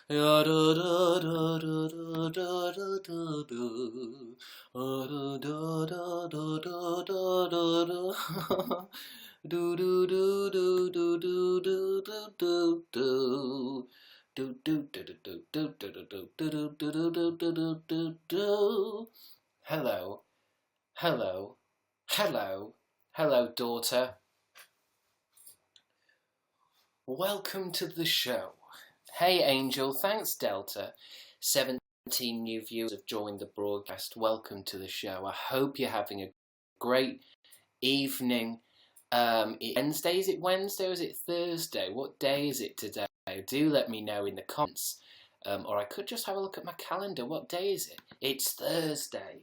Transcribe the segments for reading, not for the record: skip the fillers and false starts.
Hello, hello, hello, hello, daughter. Welcome to the show. Hey, Angel. Thanks, Delta. 17 new viewers have joined the broadcast. Welcome to the show. I hope you're having a great evening. Wednesday? Is it Wednesday or is it Thursday? What day is it today? Do let me know in the comments. Or I could just have a look at my calendar. What day is it? It's Thursday.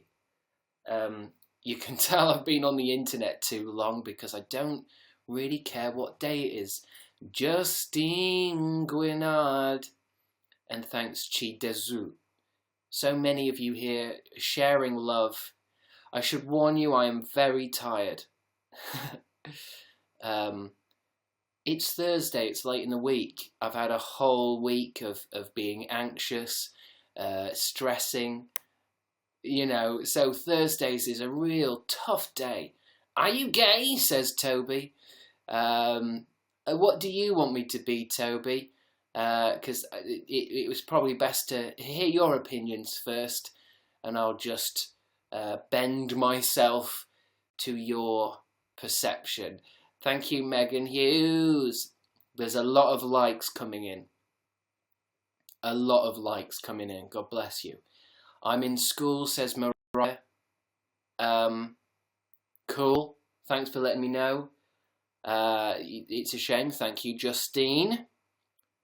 You can tell I've been on the internet too long because I don't really care what day it is. Justine Guinard, and thanks Chi Dezu. So many of you here sharing love. I should warn you, I am very tired. It's Thursday, it's late in the week. I've had a whole week of being anxious, stressing, so Thursdays is a real tough day. Are you gay? Says Toby. What do you want me to be, Toby? Because it was probably best to hear your opinions first, and I'll just bend myself to your perception. Thank you, Megan Hughes. There's a lot of likes coming in. A lot of likes coming in. God bless you. I'm in school, says Mariah. Cool. Thanks for letting me know. It's a shame. Thank you, Justine.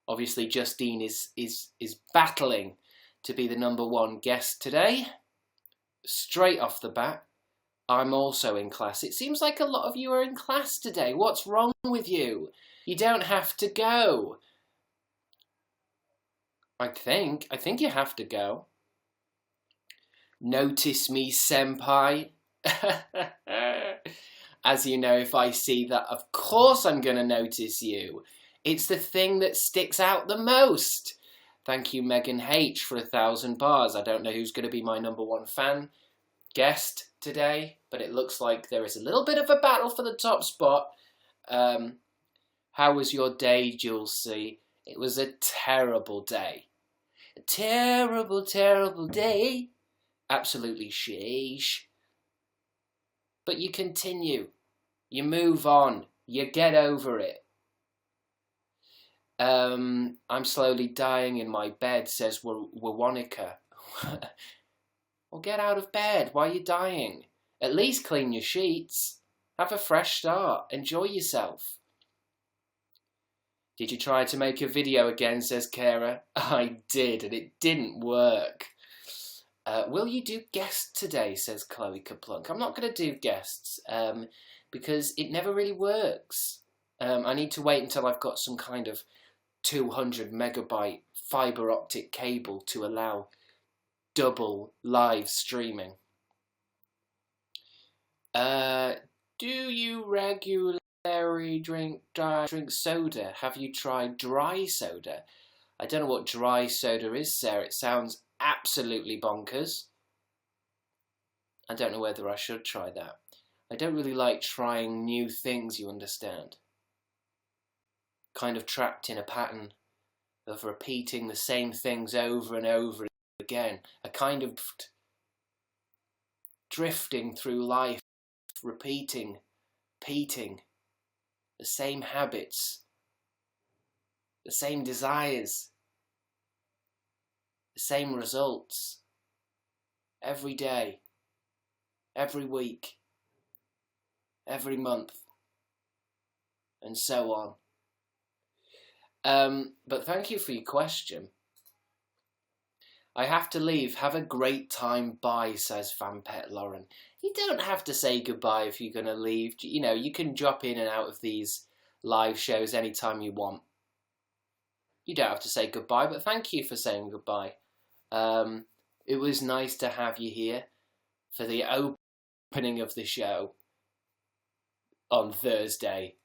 Obviously, Justine is battling to be the #1 guest today. Straight off the bat, I'm also in class. It seems like a lot of you are in class today. What's wrong with you? You don't have to go. I think you have to go. Notice me, senpai. As you know, if I see that, of course I'm going to notice you. It's the thing that sticks out the most. Thank you, Megan H, for 1,000 bars. I don't know who's going to be my #1 fan guest today, but it looks like there is a little bit of a battle for the top spot. How was your day, Jules C? It was a terrible day. A terrible, terrible day. Absolutely sheesh. But you continue. You move on. You get over it. I'm slowly dying in my bed, says Wawonica. Well, get out of bed. Why are you dying? At least clean your sheets. Have a fresh start. Enjoy yourself. Did you try to make a video again, says Kara? I did, and it didn't work. Will you do guests today, says Chloe Kaplunk. I'm not going to do guests because it never really works. I need to wait until I've got some kind of 200 megabyte fibre optic cable to allow double live streaming. Do you regularly drink soda? Have you tried dry soda? I don't know what dry soda is, Sarah. It sounds absolutely bonkers. I don't know whether I should try that. I don't really like trying new things, you understand. Kind of trapped in a pattern of repeating the same things over and over again. A kind of drifting through life, repeating the same habits, the same desires, the same results, every day, every week, every month, and so on. But thank you for your question. I have to leave. Have a great time. Bye, says Vampet Lauren. You don't have to say goodbye if you're going to leave. You know, you can drop in and out of these live shows anytime you want. You don't have to say goodbye, but thank you for saying goodbye. It was nice to have you here for the opening of the show on Thursday,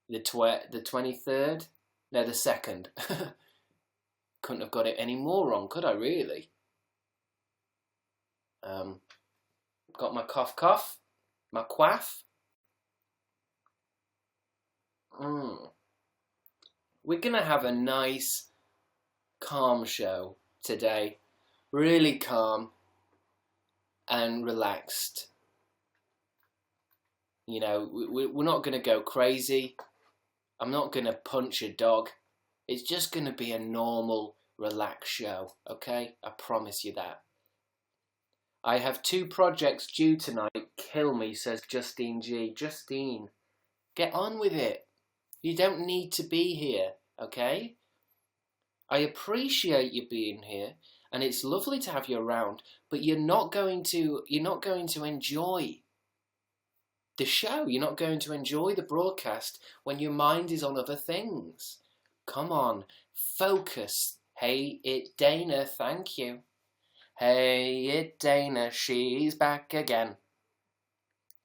the 23rd? No, the 2nd. couldn't have got it any more wrong, could I really? Got my cough, my quaff. We're going to have a nice, calm show today. Really calm and relaxed. You know, we're not going to go crazy. I'm not going to punch a dog. It's just going to be a normal, relaxed show, okay? I promise you that. I have 2 projects due tonight. Kill me, says Justine G. Justine, get on with it. You don't need to be here, okay? I appreciate you being here, and it's lovely to have you around, but you're not going to enjoy the show. You're not going to enjoy the broadcast when your mind is on other things. Come on, focus. Hey, it Dana, thank you. Hey, it Dana, she's back again.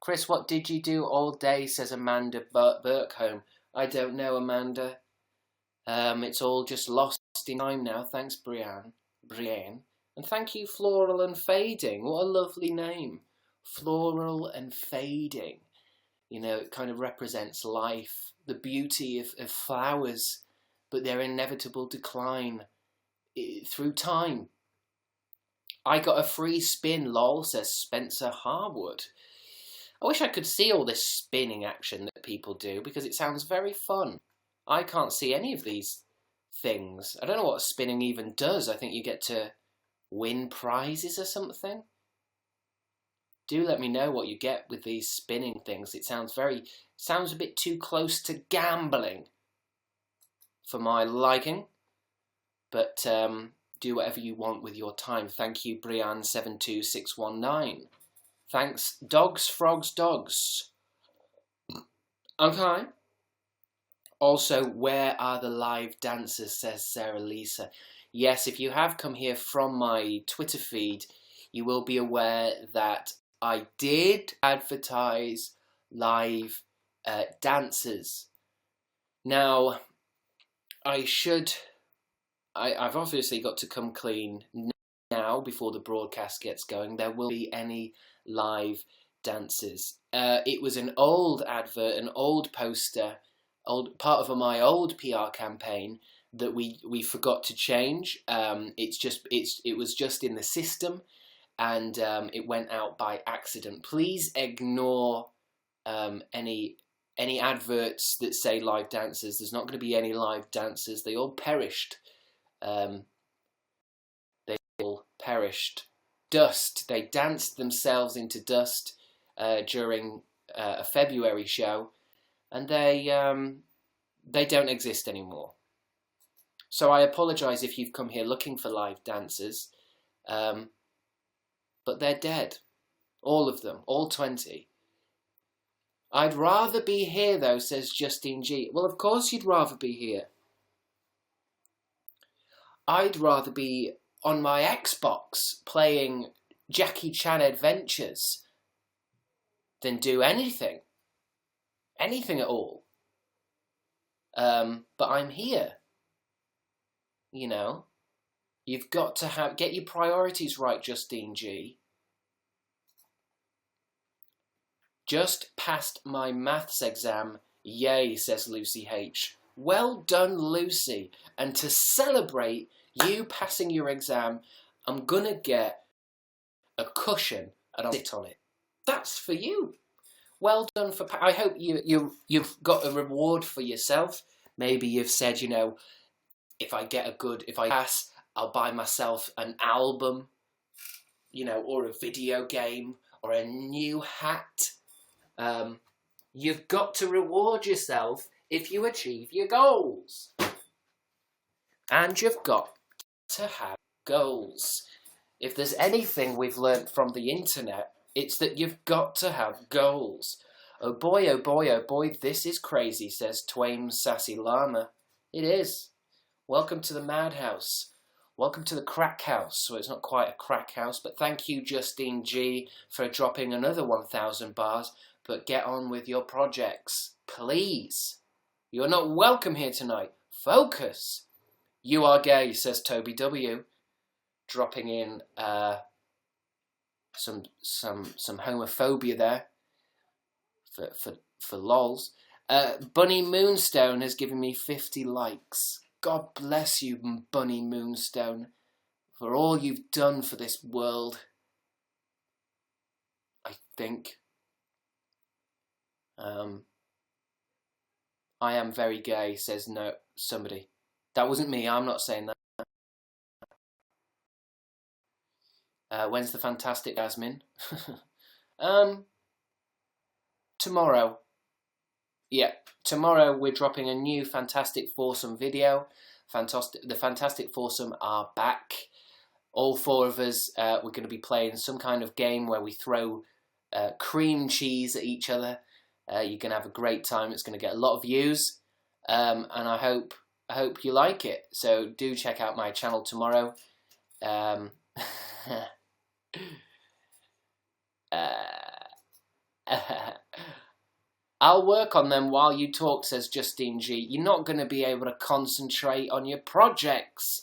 Chris, what did you do all day, says Amanda Burkholm. I don't know, Amanda. It's all just lost in time now. Thanks, Brienne. And thank you, Floral and Fading. What a lovely name. Floral and Fading. You know, it kind of represents life, the beauty of flowers, but their inevitable decline through time. I got a free spin, lol, says Spencer Harwood. I wish I could see all this spinning action that people do, because it sounds very fun. I can't see any of these things. I don't know what spinning even does. I think you get to win prizes or something. Do let me know what you get with these spinning things. It sounds a bit too close to gambling for my liking. But do whatever you want with your time. Thank you, Brian72619. Thanks, Dogs, Frogs, Dogs. Okay. Also, where are the live dancers, says Sarah Lisa. Yes, if you have come here from my Twitter feed, you will be aware that I did advertise live dancers. Now, I've obviously got to come clean now before the broadcast gets going. There will be any live dancers. It was an old advert, an old poster, part of my old PR campaign that we forgot to change. It was just in the system, and it went out by accident. Please ignore any adverts that say live dancers. There's not going to be any live dancers. They all perished. Dust. They danced themselves into dust during a February show, and they don't exist anymore. So I apologise if you've come here looking for live dancers, but they're dead. All of them, all 20. I'd rather be here though, says Justine G. Well, of course you'd rather be here. I'd rather be on my Xbox playing Jackie Chan Adventures than do anything at all. But I'm here. You know, you've got to get your priorities right, Justine G. Just passed my maths exam, yay, says Lucy H. Well done, Lucy. And to celebrate you passing your exam, I'm gonna get a cushion and I'll sit on it. That's for you. Well done for. I hope you've got a reward for yourself. Maybe you've said, you know, if I pass, I'll buy myself an album, you know, or a video game, or a new hat. You've got to reward yourself if you achieve your goals. And you've got to have goals. If there's anything we've learnt from the internet, it's that you've got to have goals. Oh boy, oh boy, oh boy, this is crazy, says Twain Sassy Llama. It is. Welcome to the madhouse. Welcome to the crack house. Well, it's not quite a crack house, but thank you, Justine G, for dropping another 1,000 bars. But get on with your projects, please. You're not welcome here tonight. Focus. You are gay, says Toby W, dropping in some homophobia there for lols. Bunny Moonstone has given me 50 likes. God bless you, Bunny Moonstone, for all you've done for this world. I think. I am very gay, says no somebody. That wasn't me, I'm not saying that. When's the fantastic Jasmine? Tomorrow. Yeah, tomorrow we're dropping a new Fantastic Foursome video. The Fantastic Foursome are back. All four of us, we're going to be playing some kind of game where we throw cream cheese at each other. You're going to have a great time. It's going to get a lot of views, and I hope you like it. So do check out my channel tomorrow. I'll work on them while you talk, says Justine G. You're not going to be able to concentrate on your projects.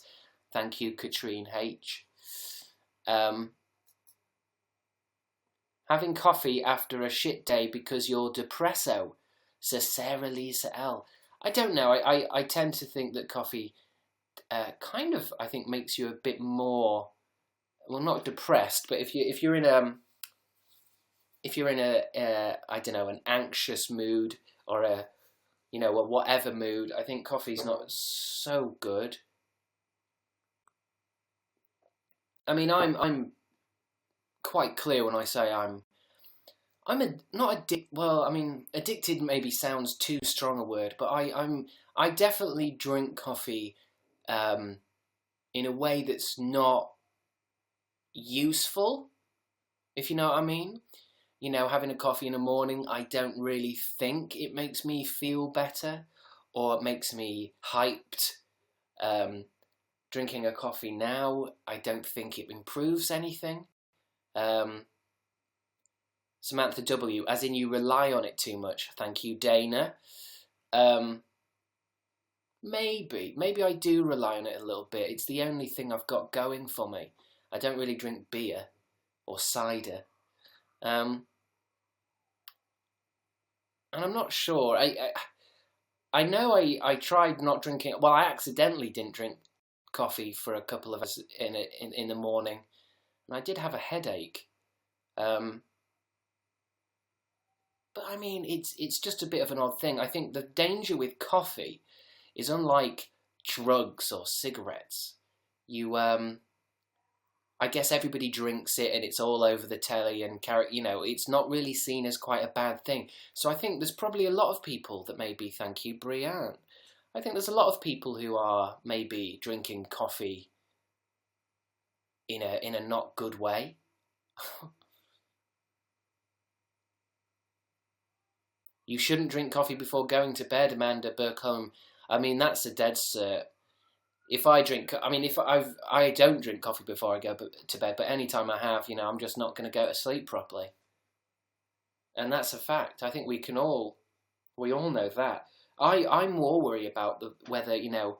Thank you, Katrine H. Having coffee after a shit day because you're depresso, says Sarah Lisa L. I don't know. I tend to think that coffee kind of, I think, makes you a bit more, well, not depressed, but if you're in a I don't know, an anxious mood or a whatever mood, I think coffee's not so good. I mean, I'm quite clear when I say addicted maybe sounds too strong a word, but I definitely drink coffee in a way that's not useful, if you know what I mean. You know, having a coffee in the morning, I don't really think it makes me feel better or it makes me hyped. Drinking a coffee now, I don't think it improves anything. Samantha W, as in you rely on it too much. Thank you, Dana. Maybe I do rely on it a little bit. It's the only thing I've got going for me. I don't really drink beer or cider. And I'm not sure. I know I tried not drinking. Well, I accidentally didn't drink coffee for a couple of hours in the morning, and I did have a headache. But I mean, it's just a bit of an odd thing. I think the danger with coffee is, unlike drugs or cigarettes, I guess everybody drinks it and it's all over the telly and it's not really seen as quite a bad thing. So I think there's probably a lot of people that maybe, thank you, Brianne. I think there's a lot of people who are maybe drinking coffee in a not good way. You shouldn't drink coffee before going to bed, Amanda Burkholm. I mean, that's a dead cert. If I don't drink coffee before I go to bed, but any time I have, I'm just not going to go to sleep properly. And that's a fact. I think we all know that. I'm more worried about whether, if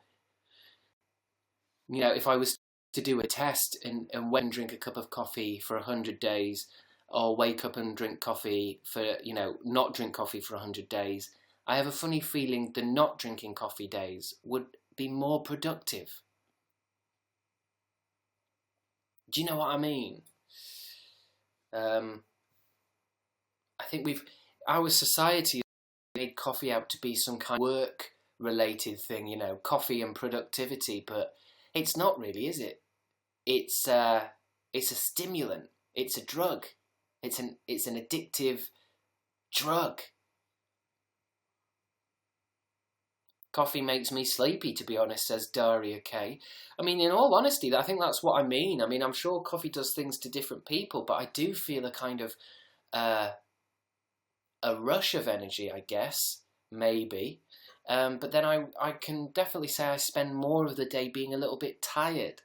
I was to do a test and when drink a cup of coffee for 100 days, or wake up and drink coffee for, not drink coffee for 100 days, I have a funny feeling the not drinking coffee days would be more productive. Do you know what I mean? I think our society made coffee out to be some kind of work-related thing, coffee and productivity, but it's not really, is it? It's a stimulant. It's a drug. It's an addictive drug. Coffee makes me sleepy, to be honest, says Daria K. I mean, in all honesty, I think that's what I mean. I mean, I'm sure coffee does things to different people, but I do feel a kind of a rush of energy, I guess, maybe. But then I can definitely say I spend more of the day being a little bit tired.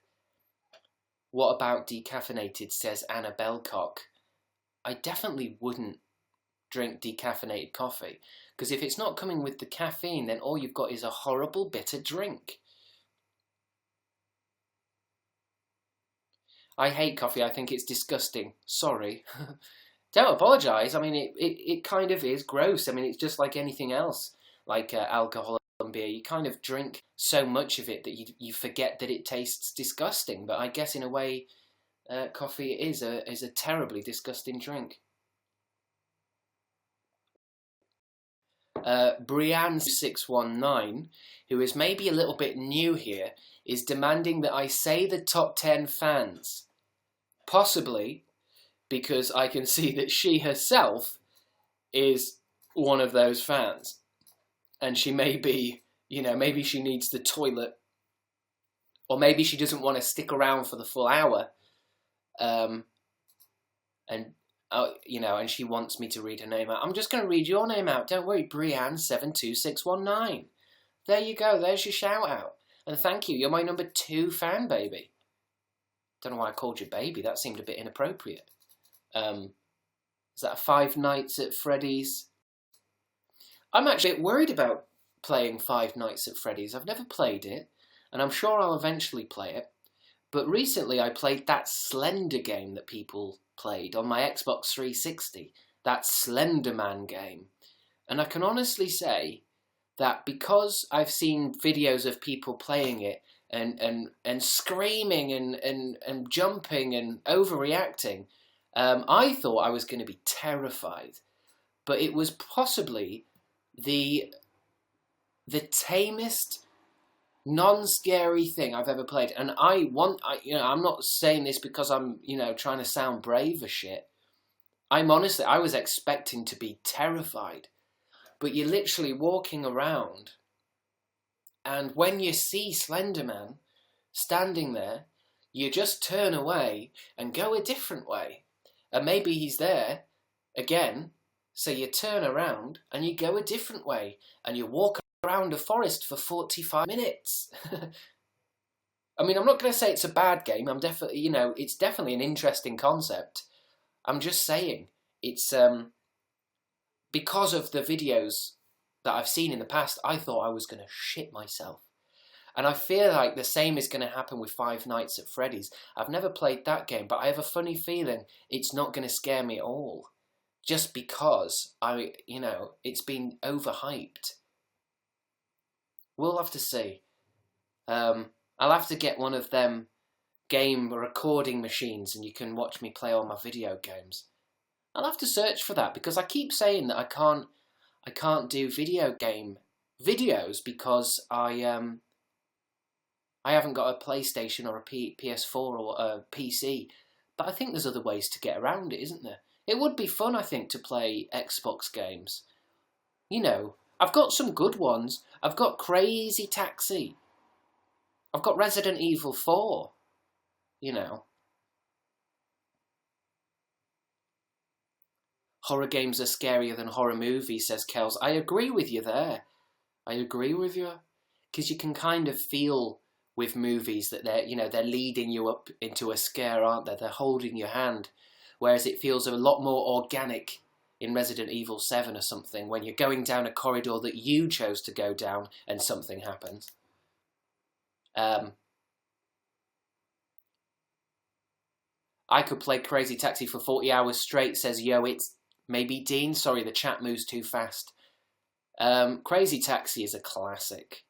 What about decaffeinated, says Anna Belcock. I definitely wouldn't drink decaffeinated coffee, because if it's not coming with the caffeine, then all you've got is a horrible bitter drink. I hate coffee. I think it's disgusting. Sorry. Don't apologise. I mean, it kind of is gross. I mean, it's just like anything else, like alcohol and beer. You kind of drink so much of it that you forget that it tastes disgusting. But I guess in a way, coffee is a terribly disgusting drink. Brianne619, who is maybe a little bit new here, is demanding that I say the top 10 fans. Possibly because I can see that she herself is one of those fans. And she may be, maybe she needs the toilet. Or maybe she doesn't want to stick around for the full hour. And she wants me to read her name out. I'm just going to read your name out. Don't worry, Brianne72619. There you go. There's your shout out. And thank you. You're my number 2 fan, baby. Don't know why I called you baby. That seemed a bit inappropriate. Is that Five Nights at Freddy's? I'm actually worried about playing Five Nights at Freddy's. I've never played it, and I'm sure I'll eventually play it. But recently I played that Slender game that people played on my Xbox 360, that Slender Man game. And I can honestly say that because I've seen videos of people playing it and screaming and jumping and overreacting, I thought I was going to be terrified. But it was possibly the tamest, non-scary thing I've ever played. And I'm not saying this because I'm, trying to sound brave or shit. I was expecting to be terrified. But you're literally walking around, and when you see Slender Man standing there, you just turn away and go a different way. And maybe he's there again, so you turn around and you go a different way, and you walk around a forest for 45 minutes. I mean, I'm not going to say it's a bad game. It's definitely an interesting concept. I'm just saying, it's, because of the videos that I've seen in the past, I thought I was going to shit myself. And I feel like the same is going to happen with Five Nights at Freddy's. I've never played that game, but I have a funny feeling it's not going to scare me at all. Just because it's been overhyped. We'll have to see. I'll have to get one of them game recording machines and you can watch me play all my video games. I'll have to search for that because I keep saying that I can't do video game videos because I haven't got a PlayStation or a PS4 or a PC. But I think there's other ways to get around it, isn't there? It would be fun, I think, to play Xbox games. I've got some good ones. I've got Crazy Taxi. I've got Resident Evil 4. Horror games are scarier than horror movies, says Kels. I agree with you there. I agree with you. Because you can kind of feel with movies that they're leading you up into a scare, aren't they? They're holding your hand. Whereas it feels a lot more organic in Resident Evil 7 or something when you're going down a corridor that you chose to go down and something happens. I could play Crazy Taxi for 40 hours straight, says Yo, it's maybe Dean. Sorry, the chat moves too fast. Crazy Taxi is a classic.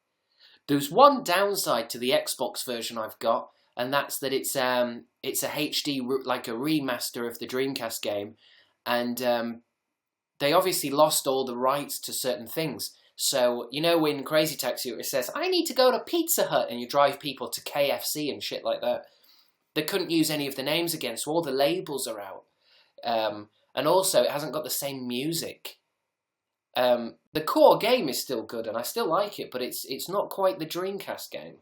There's one downside to the Xbox version I've got, and that's that it's a HD, like a remaster of the Dreamcast game, and they obviously lost all the rights to certain things. So, in Crazy Taxi it says, I need to go to Pizza Hut, and you drive people to KFC and shit like that. They couldn't use any of the names again, so all the labels are out. And also, it hasn't got the same music. The core game is still good, and I still like it, but it's not quite the Dreamcast game.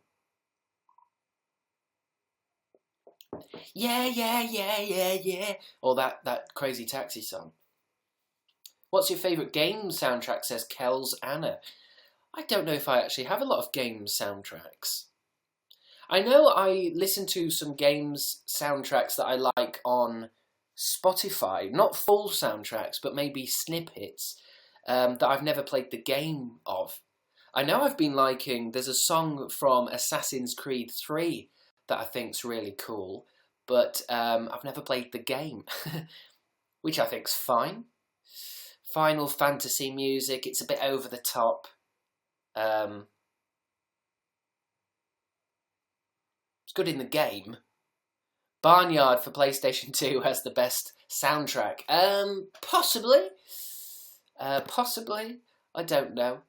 Yeah, yeah, yeah, yeah, yeah. Or that Crazy Taxi song. What's your favourite game soundtrack, says Kels Anna. I don't know if I actually have a lot of game soundtracks. I know I listen to some games soundtracks that I like on Spotify. Not full soundtracks, but maybe snippets that I've never played the game of. I know I've been liking, there's a song from Assassin's Creed 3 that I think's really cool, but I've never played the game, which I think's fine. Final Fantasy music, it's a bit over the top. It's good in the game. Barnyard for PlayStation 2 has the best soundtrack. Possibly. Possibly. I don't know.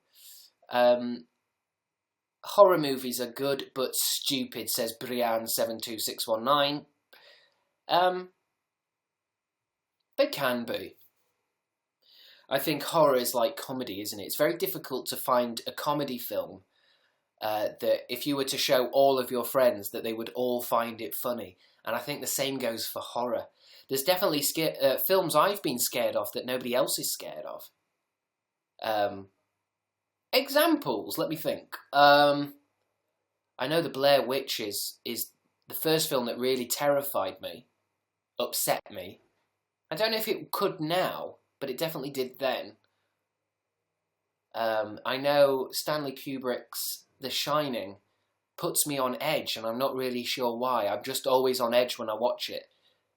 Horror movies are good, but stupid, says Brian72619. They can be. I think horror is like comedy, isn't it? It's very difficult to find a comedy film that if you were to show all of your friends that they would all find it funny. And I think the same goes for horror. There's definitely films I've been scared of that nobody else is scared of. Examples, let me think. I know The Blair Witch is the first film that really terrified me, upset me. I don't know if it could now, but it definitely did then. I know Stanley Kubrick's The Shining puts me on edge, and I'm not really sure why. I'm just always on edge when I watch it.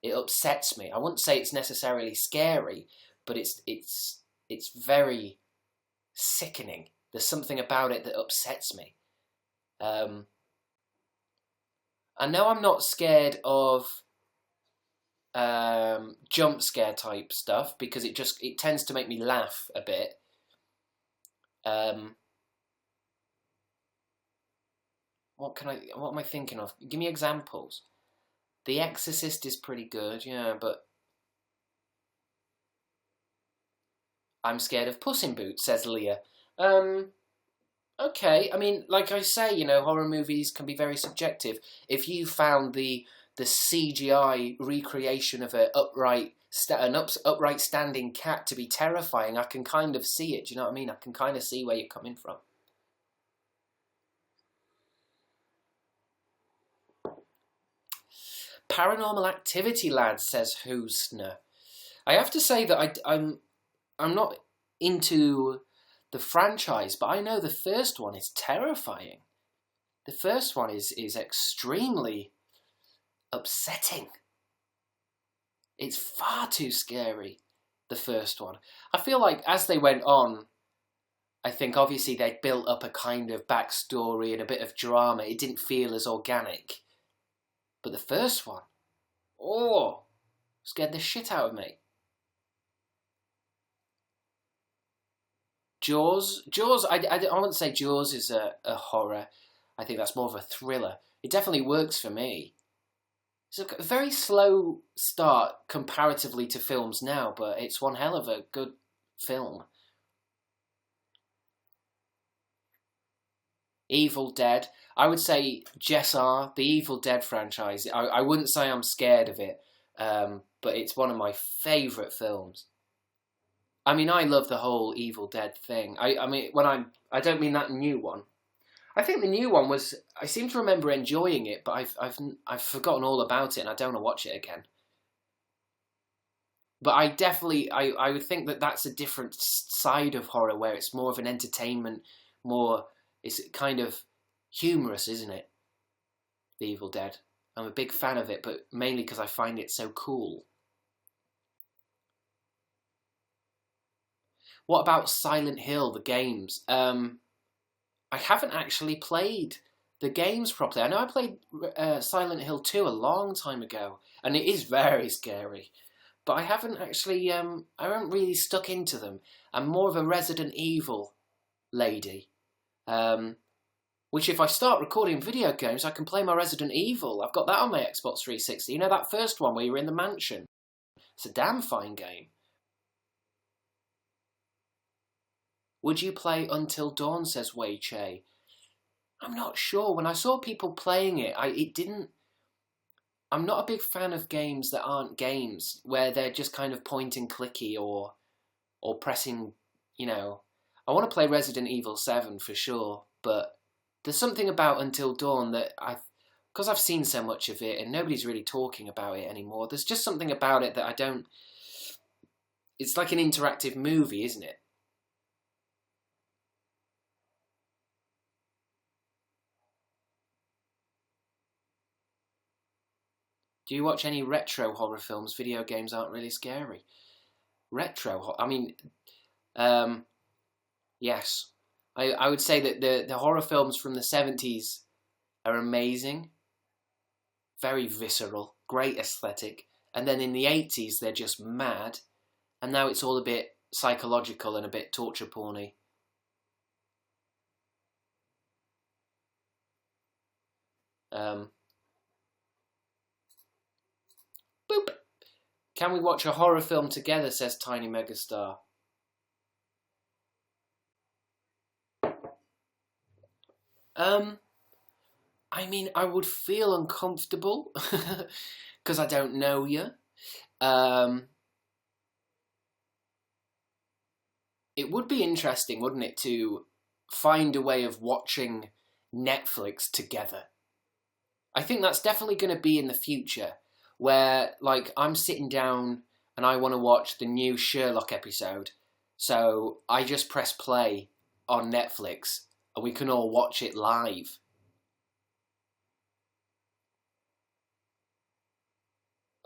It upsets me. I wouldn't say it's necessarily scary, but it's very sickening. There's something about it that upsets me. I know I'm not scared of jump scare type stuff because it tends to make me laugh a bit. What am I thinking of? Give me examples. The Exorcist is pretty good, yeah, but I'm scared of Puss in Boots, says Leah. Okay, I mean, like I say, horror movies can be very subjective. If you found the CGI recreation of an upright standing cat to be terrifying, I can kind of see it. Do you know what I mean? I can kind of see where you're coming from. Paranormal Activity, lad, says Hoosner. I have to say that I'm not into the franchise, but I know the first one is terrifying. The first one is extremely upsetting. It's far too scary, the first one. I feel like as they went on, I think obviously they built up a kind of backstory and a bit of drama. It didn't feel as organic. But the first one, scared the shit out of me. Jaws, I wouldn't say Jaws is a horror. I think that's more of a thriller. It definitely works for me. It's a very slow start comparatively to films now, but it's one hell of a good film. Evil Dead. I would say Jess R, the Evil Dead franchise. I wouldn't say I'm scared of it, but it's one of my favourite films. I mean, I love the whole Evil Dead thing. I mean, I don't mean that new one. I think the new one was. I seem to remember enjoying it, but I've forgotten all about it, and I don't want to watch it again. But I definitely, I would think that that's a different side of horror, where it's more of an entertainment, it's kind of humorous, isn't it? The Evil Dead. I'm a big fan of it, but mainly because I find it so cool. What about Silent Hill, the games? I haven't actually played the games properly. I know I played Silent Hill 2 a long time ago, and it is very scary. But I haven't actually, I haven't really stuck into them. I'm more of a Resident Evil lady. Which if I start recording video games, I can play my Resident Evil. I've got that on my Xbox 360. You know that first one where you're in the mansion? It's a damn fine game. Would you play Until Dawn, says Wei Che? I'm not sure. When I saw people playing it, I'm not a big fan of games that aren't games, where they're just kind of point and clicky or pressing, I want to play Resident Evil 7 for sure, but there's something about Until Dawn that because I've seen so much of it and nobody's really talking about it anymore, there's just something about it that it's like an interactive movie, isn't it? Do you watch any retro horror films? Video games aren't really scary. Retro, I mean, yes. I would say that the horror films from the 70s are amazing, very visceral, great aesthetic. And then in the 80s, they're just mad. And now it's all a bit psychological and a bit torture porny. Boop. Can we watch a horror film together, says Tiny Megastar. I mean, I would feel uncomfortable because I don't know you. It would be interesting, wouldn't it, to find a way of watching Netflix together. I think that's definitely going to be in the future, where, like, I'm sitting down and I want to watch the new Sherlock episode, so I just press play on Netflix and we can all watch it live.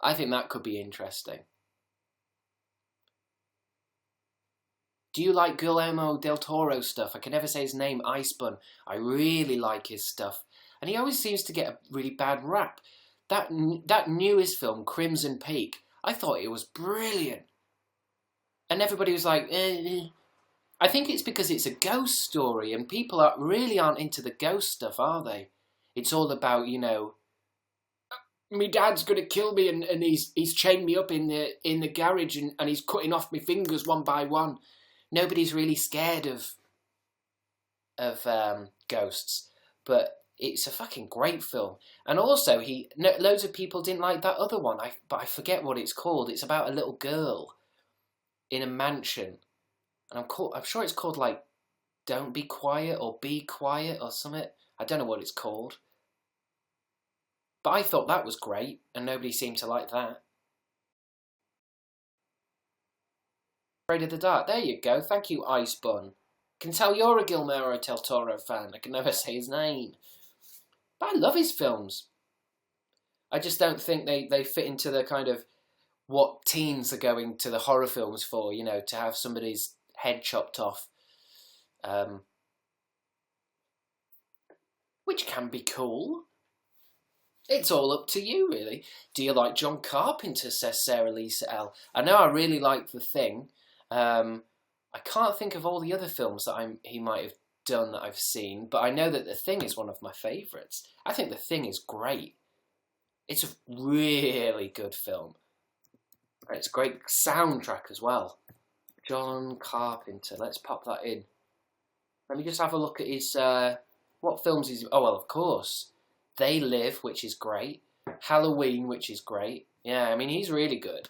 I think that could be interesting. Do you like Guillermo del Toro stuff? I can never say his name, Icepun. I really like his stuff. And he always seems to get a really bad rap. That newest film, Crimson Peak, I thought it was brilliant. And everybody was like, I think it's because it's a ghost story and people really aren't into the ghost stuff, are they? It's all about, you know, my dad's going to kill me and he's chained me up in the garage and he's cutting off my fingers one by one. Nobody's really scared of ghosts, but it's a fucking great film. And also, loads of people didn't like that other one, but I forget what it's called. It's about a little girl in a mansion, and I'm sure it's called like Don't Be Quiet or Be Quiet or something. I don't know what it's called, but I thought that was great, and nobody seemed to like that. Afraid of the Dark. There you go. Thank you, Icebun. Can tell you're a Guillermo del Toro fan. I can never say his name. But I love his films. I just don't think they fit into the kind of what teens are going to the horror films for, you know, to have somebody's head chopped off. Which can be cool. It's all up to you, really. Do you like John Carpenter, says Sarah Lisa L. I know I really like The Thing. I can't think of all the other films that he might have done that I've seen, but I know that The Thing is one of my favourites. I think The Thing is great. It's a really good film. It's a great soundtrack as well. John Carpenter. Let's pop that in. Let me just have a look at his... what films he's... Oh, well, of course. They Live, which is great. Halloween, which is great. Yeah, I mean, he's really good.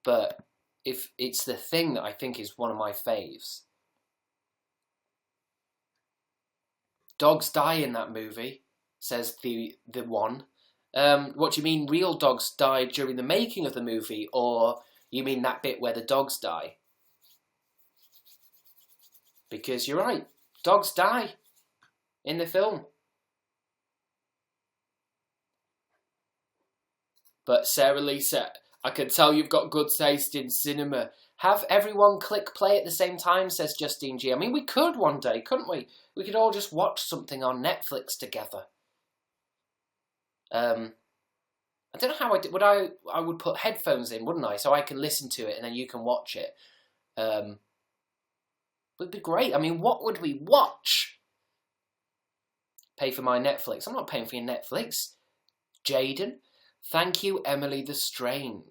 But if it's The Thing that I think is one of my faves. Dogs die in that movie, says the one. What do you mean, real dogs died during the making of the movie, or you mean that bit where the dogs die? Because you're right, dogs die in the film. But Sarah Lisa, I can tell you've got good taste in cinema. Have everyone click play at the same time, says Justine G. I mean, we could one day, couldn't we? We could all just watch something on Netflix together. I don't know how I did. I would put headphones in, wouldn't I? So I can listen to it and then you can watch it. Would be great. I mean, what would we watch? Pay for my Netflix. I'm not paying for your Netflix. Jaden. Thank you, Emily the Strange.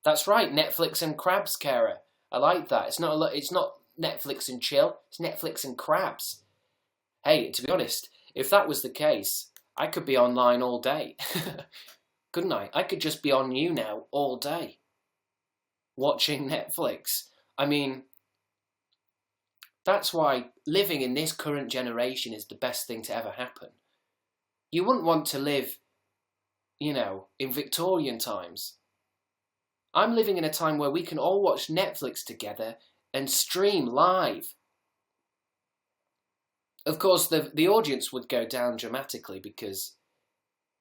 That's right, Netflix and crabs, Kara. I like that. It's not Netflix and chill. It's Netflix and crabs. Hey, to be honest, if that was the case, I could be online all day. Couldn't I? I could just be on YouNow all day, watching Netflix. I mean, that's why living in this current generation is the best thing to ever happen. You wouldn't want to live, you know, in Victorian times. I'm living in a time where we can all watch Netflix together and stream live. Of course, the audience would go down dramatically because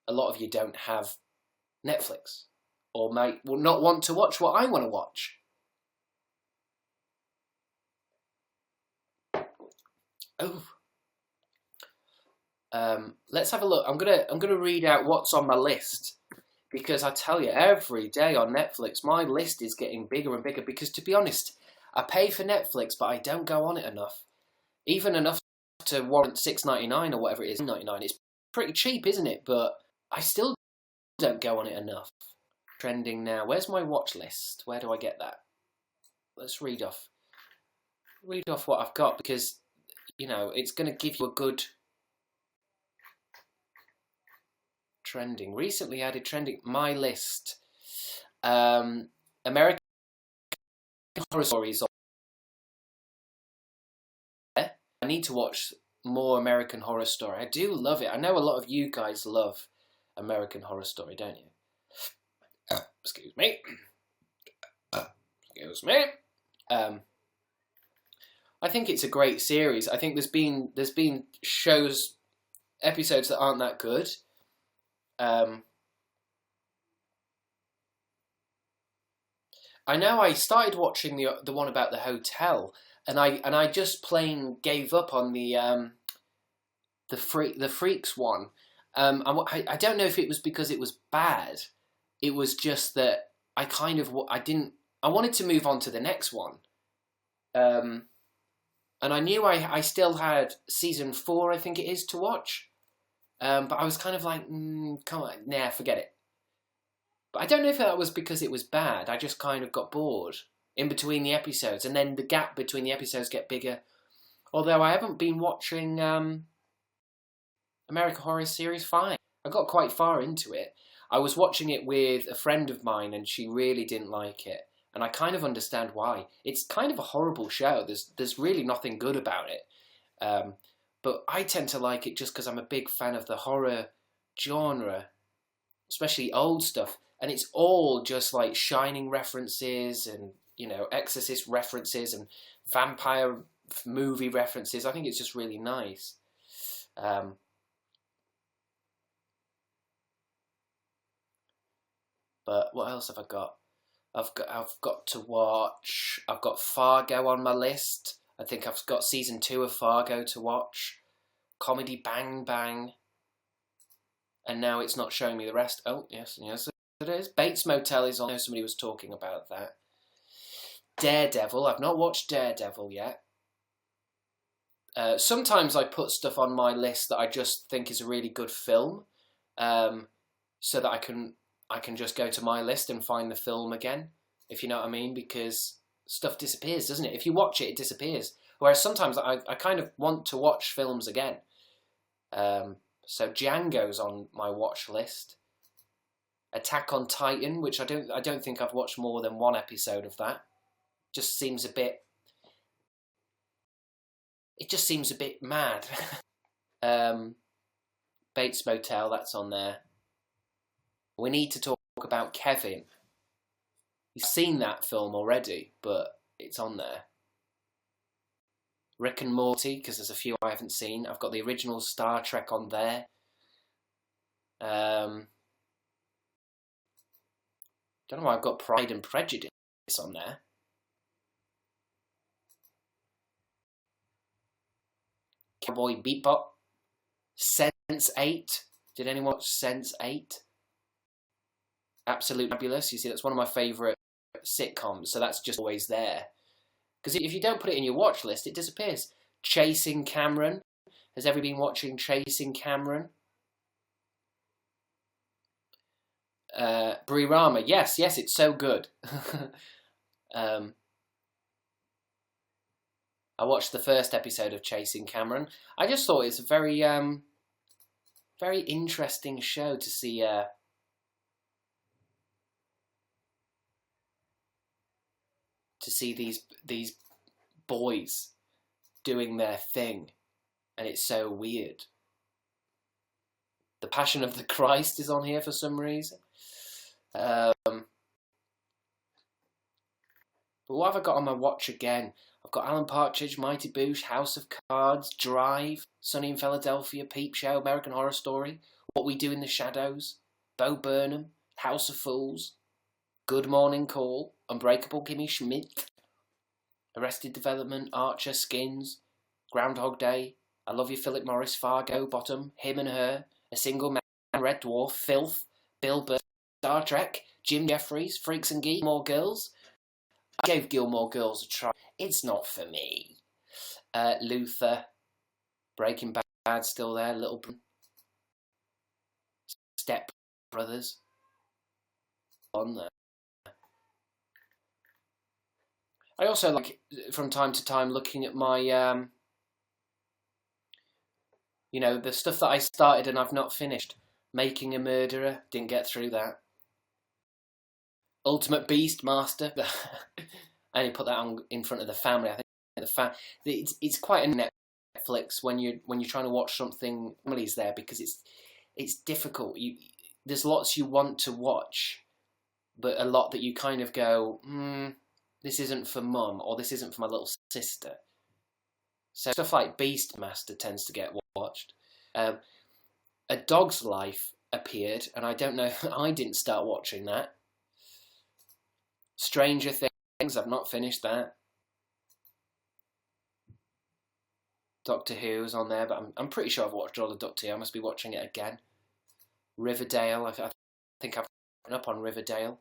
a lot of you don't have Netflix, or might not want to watch what I want to watch. Oh, let's have a look. I'm gonna read out what's on my list, because I tell you, every day on Netflix, my list is getting bigger and bigger. Because to be honest, I pay for Netflix, but I don't go on it enough, even enough to warrant $6.99 or whatever it is. $9.99. It's pretty cheap, isn't it? But I still don't go on it enough. Trending now. Where's my watch list? Where do I get that? Let's read off what I've got, because it's going to give you a good trending. Recently added trending. My list. American Horror Stories. I need to watch more American Horror Story. I do love it. I know a lot of you guys love American Horror Story, don't you? Excuse me. Excuse me. I think it's a great series. I think there's been episodes that aren't that good. I know I started watching the one about the hotel, and I just plain gave up on the Freaks one. I don't know if it was because it was bad. It was just that I wanted to move on to the next one. And I knew I still had season 4, I think it is, to watch. But I was kind of like, come on, nah, forget it. But I don't know if that was because it was bad. I just kind of got bored in between the episodes. And then the gap between the episodes get bigger. Although I haven't been watching American Horror Series 5. I got quite far into it. I was watching it with a friend of mine, and she really didn't like it. And I kind of understand why. It's kind of a horrible show. There's really nothing good about it. But I tend to like it just because I'm a big fan of the horror genre, especially old stuff. And it's all just like Shining references and, Exorcist references and vampire movie references. I think it's just really nice. But what else have I got? I've got to watch. I've got Fargo on my list. I think I've got season 2 of Fargo to watch. Comedy Bang Bang. And now it's not showing me the rest. Oh, yes, it is. Bates Motel is on. I know somebody was talking about that. Daredevil. I've not watched Daredevil yet. Sometimes I put stuff on my list that I just think is a really good film, so that I can just go to my list and find the film again, if you know what I mean, because stuff disappears, doesn't it? If you watch it, it disappears. Whereas sometimes I kind of want to watch films again. So Django's on my watch list. Attack on Titan, which I don't think I've watched more than one episode of that. Just seems a bit. It just seems a bit mad. Bates Motel, that's on there. We need to talk about Kevin. You've seen that film already, but it's on there. Rick and Morty, because there's a few I haven't seen. I've got the original Star Trek on there. Don't know why I've got Pride and Prejudice on there. Cowboy Bebop. Sense8. Did anyone watch Sense8? Absolutely fabulous. You see, that's one of my favourite sitcoms, so that's just always there. Because if you don't put it in your watch list, it disappears. Chasing Cameron. Has everybody been watching Chasing Cameron? Brie Rama. Yes, it's so good. I watched the first episode of Chasing Cameron. I just thought it's a very, very interesting show to see. To see these boys doing their thing, and it's so weird. The Passion of the Christ is on here for some reason. But what have I got on my watch again? I've got Alan Partridge, Mighty Boosh, House of Cards, Drive, Sunny in Philadelphia, Peep Show, American Horror Story, What We Do in the Shadows, Bo Burnham, House of Fools, Good Morning Call, Unbreakable Kimmy Schmidt, Arrested Development, Archer, Skins, Groundhog Day, I Love You Philip Morris, Fargo, Bottom, Him and Her, A Single Man, Red Dwarf, Filth, Bill Burr, Star Trek, Jim Jeffries, Freaks and Geeks, Gilmore Girls. I gave Gilmore Girls a try. It's not for me. Luther, Breaking Bad, still there, Little Step Brothers, on there. I also like, from time to time, looking at my, the stuff that I started and I've not finished. Making a Murderer, didn't get through that. Ultimate Beast Master, I only put that on in front of the family. I think it's quite a Netflix when you're trying to watch something. Family's there because it's difficult. There's lots you want to watch, but a lot that you kind of go, this isn't for mum, or this isn't for my little sister. So stuff like Beastmaster tends to get watched. A Dog's Life appeared, and I don't know, I didn't start watching that. Stranger Things, I've not finished that. Doctor Who's on there, but I'm pretty sure I've watched all of Doctor Who. I must be watching it again. Riverdale, I think I've written up on Riverdale.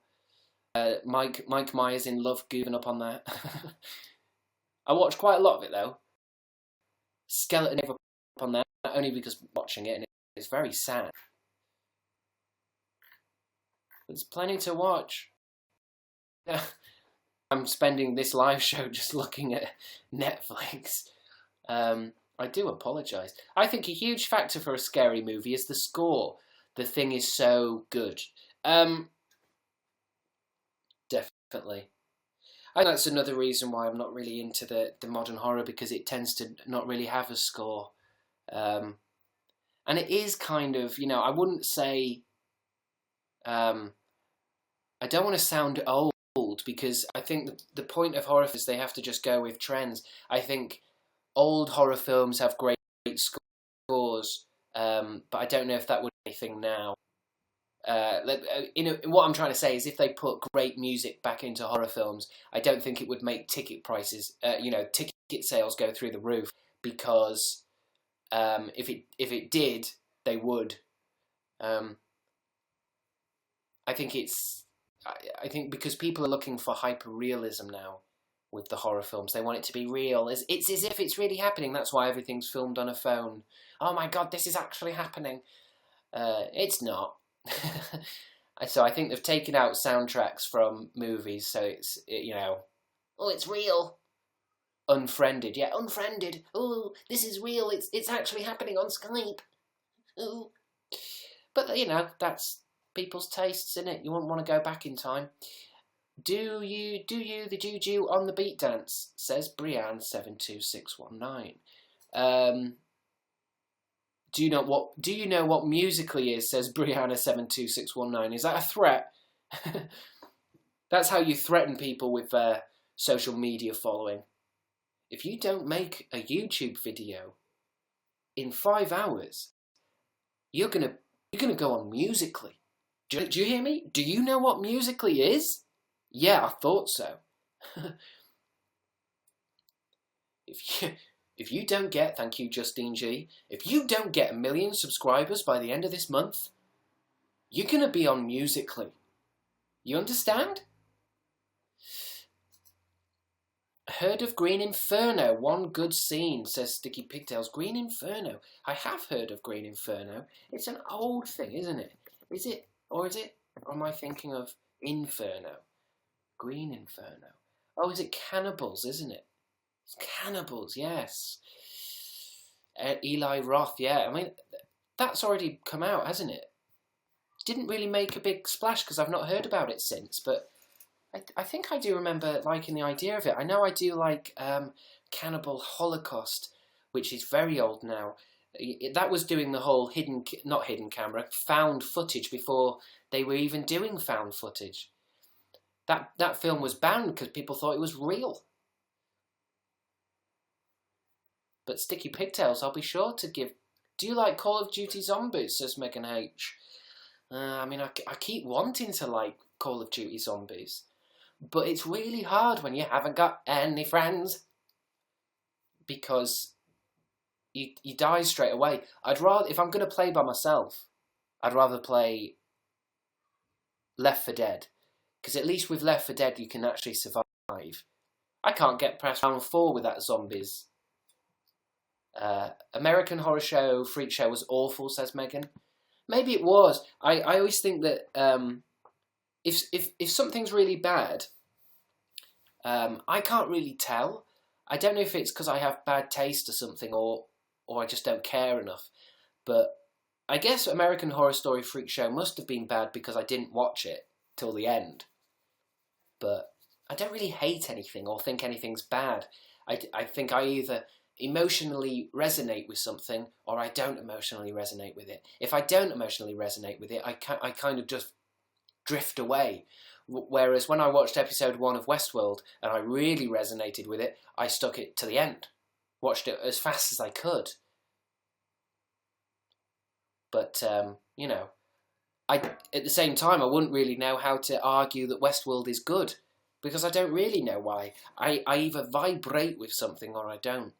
Mike Myers in Love, goofing up on that. I watched quite a lot of it though. Skeleton up on that, only because I'm watching it and it's very sad. There's plenty to watch. I'm spending this live show just looking at Netflix. I do apologise. I think a huge factor for a scary movie is the score. The Thing is so good. Definitely. I think that's another reason why I'm not really into the modern horror, because it tends to not really have a score. And it is kind of, I wouldn't say... I don't want to sound old, because I think the point of horror is they have to just go with trends. I think old horror films have great scores, but I don't know if that would be anything now. What I'm trying to say is, if they put great music back into horror films, I don't think it would make ticket prices, ticket sales go through the roof, because if it did, they would. I think because people are looking for hyper-realism now with the horror films. They want it to be real. It's as if it's really happening. That's why everything's filmed on a phone. Oh my God, this is actually happening. It's not. So I think they've taken out soundtracks from movies, so it's, it's real. Unfriended, yeah, Unfriended. Oh, this is real. It's actually happening on Skype. Ooh. But that's people's tastes, innit? You wouldn't want to go back in time. Do you the juju on the beat dance? Says Brianne72619. Do you know what Musically is? Says Brianna72619. Is that a threat? That's how you threaten people with social media following. If you don't make a YouTube video in 5 hours, you're gonna go on Musically. Do you hear me? Do you know what Musically is? Yeah, I thought so. If you don't get, thank you Justine G, if you don't get 1 million subscribers by the end of this month, you're going to be on Musically. You understand? Heard of Green Inferno? One good scene, says Sticky Pigtails. Green Inferno. I have heard of Green Inferno. It's an old thing, isn't it? Is it? Or am I thinking of Inferno? Green Inferno. Oh, is it Cannibals, isn't it? It's Cannibals, yes. Eli Roth, yeah. I mean, that's already come out, hasn't it? Didn't really make a big splash because I've not heard about it since, but I think I do remember liking the idea of it. I know I do like Cannibal Holocaust, which is very old now. That was doing the whole not hidden camera, found footage before they were even doing found footage. That film was banned because people thought it was real. But Sticky Pigtails, I'll be sure to give... Do you like Call of Duty Zombies, says Megan H. I mean, I keep wanting to like Call of Duty Zombies, but it's really hard when you haven't got any friends because you die straight away. I'd rather, if I'm going to play by myself, I'd rather play Left 4 Dead, because at least with Left 4 Dead you can actually survive. I can't get past round 4 with that zombies. American Horror Show Freak Show was awful, says Megan. Maybe it was. I always think that if something's really bad, I can't really tell. I don't know if it's because I have bad taste or something, or I just don't care enough. But I guess American Horror Story Freak Show must have been bad because I didn't watch it till the end. But I don't really hate anything or think anything's bad. I think I either emotionally resonate with something or I don't emotionally resonate with it. If I don't emotionally resonate with it, I kind of just drift away. Whereas when I watched episode 1 of Westworld and I really resonated with it, I stuck it to the end. Watched it as fast as I could. But, you know, at the same time, I wouldn't really know how to argue that Westworld is good, because I don't really know why. I either vibrate with something or I don't.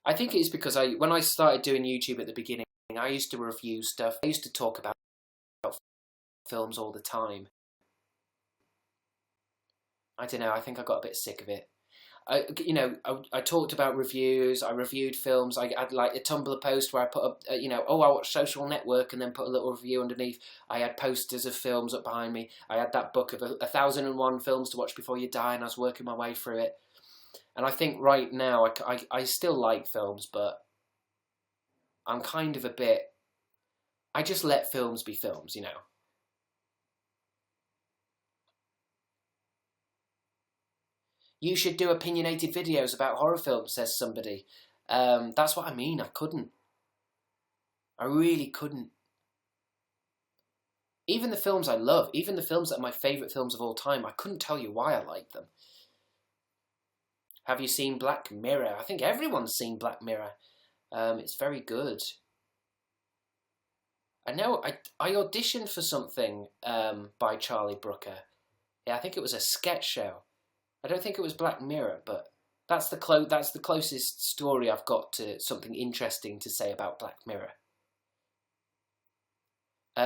I think it's because when I started doing YouTube at the beginning, I used to review stuff. I used to talk about films all the time. I don't know, I think I got a bit sick of it. I talked about reviews, I reviewed films, I had like a Tumblr post where I put up, I watched Social Network and then put a little review underneath. I had posters of films up behind me. I had that book of 1001 films to watch before you die, and I was working my way through it. And I think right now, I still like films, but I'm kind of a bit, I just let films be films, you know. You should do opinionated videos about horror films, says somebody. That's what I mean, I couldn't. I really couldn't. Even the films I love, even the films that are my favourite films of all time, I couldn't tell you why I like them. Have you seen Black Mirror? I think everyone's seen Black Mirror. It's very good. I know, I auditioned for something by Charlie Brooker. Yeah, I think it was a sketch show. I don't think it was Black Mirror, but that's the closest story I've got to something interesting to say about Black Mirror.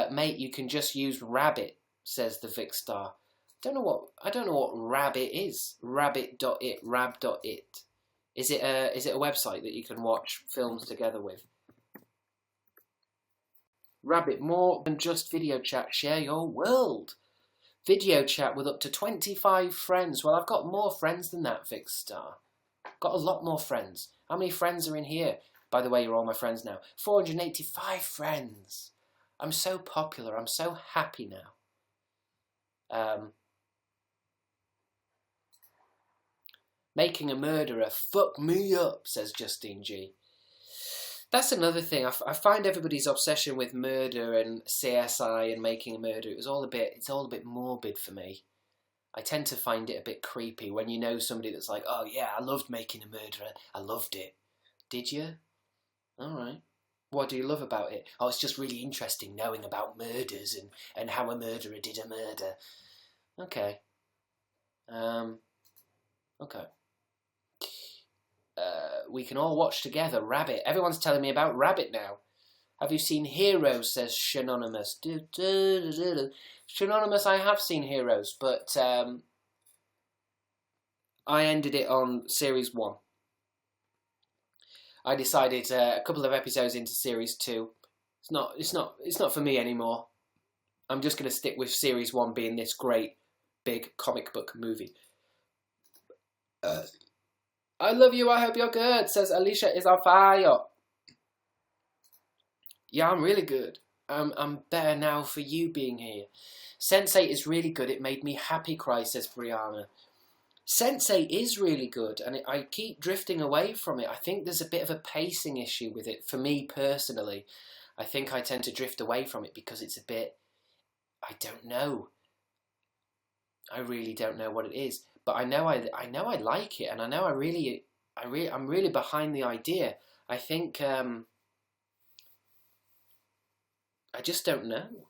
Mate, you can just use Rabbit, says the Vic Star. I don't know what Rabbit is. Rabbit.it, rab.it. Is it a website that you can watch films together with? Rabbit, more than just video chat. Share your world. Video chat with up to 25 friends. Well, I've got more friends than that, Vic Star. Got a lot more friends. How many friends are in here? By the way, you're all my friends now. 485 friends. I'm so popular. I'm so happy now. Making a murderer. Fuck me up, says Justine G. That's another thing. I find everybody's obsession with murder and CSI and making a murder, it's all a bit morbid for me. I tend to find it a bit creepy when you know somebody that's like, oh yeah, I loved Making a Murderer. I loved it. Did you? Alright. What do you love about it? Oh, it's just really interesting knowing about murders and how a murderer did a murder. Okay. Okay. We can all watch together. Rabbit. Everyone's telling me about Rabbit now. Have you seen Heroes, says Shanonymous. Shanonymous, I have seen Heroes, but I ended it on series 1. I decided a couple of episodes into series 2, it's not for me anymore. I'm just going to stick with series 1 being this great big comic book movie. I love you, I hope you're good, says Alicia is on fire. Yeah, I'm really good. I'm better now for you being here. Sense8 is really good, it made me happy cry, says Brianna. Sense8 is really good, and I keep drifting away from it. I think there's a bit of a pacing issue with it, for me personally. I think I tend to drift away from it because it's a bit, I don't know. I really don't know what it is. But I know I like it, and I know I'm really behind the idea. I think I just don't know.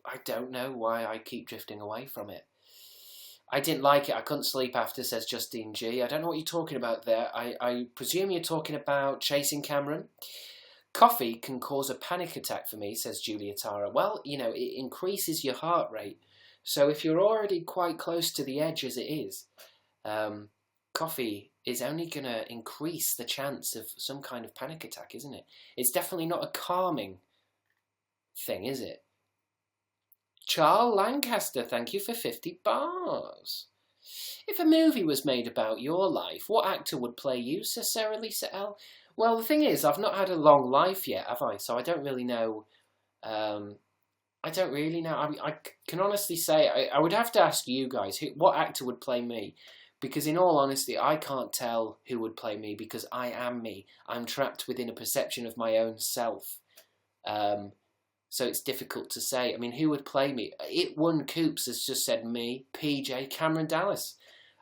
I don't know why I keep drifting away from it. I didn't like it. I couldn't sleep after, says Justine G. I don't know what you're talking about there. I presume you're talking about Chasing Cameron. Coffee can cause a panic attack for me, says Julia Tara. Well, you know, it increases your heart rate. So if you're already quite close to the edge as it is, coffee is only going to increase the chance of some kind of panic attack, isn't it? It's definitely not a calming thing, is it? Charles Lancaster, thank you for 50 bars. If a movie was made about your life, what actor would play you, says Sarah Lisa L? Well, the thing is, I've not had a long life yet, have I? So I don't really know. I don't really know. I mean, I can honestly say, I would have to ask you guys, what actor would play me? Because in all honesty, I can't tell who would play me because I am me. I'm trapped within a perception of my own self. So it's difficult to say. I mean, who would play me? It One Coops has just said me, PJ, Cameron Dallas.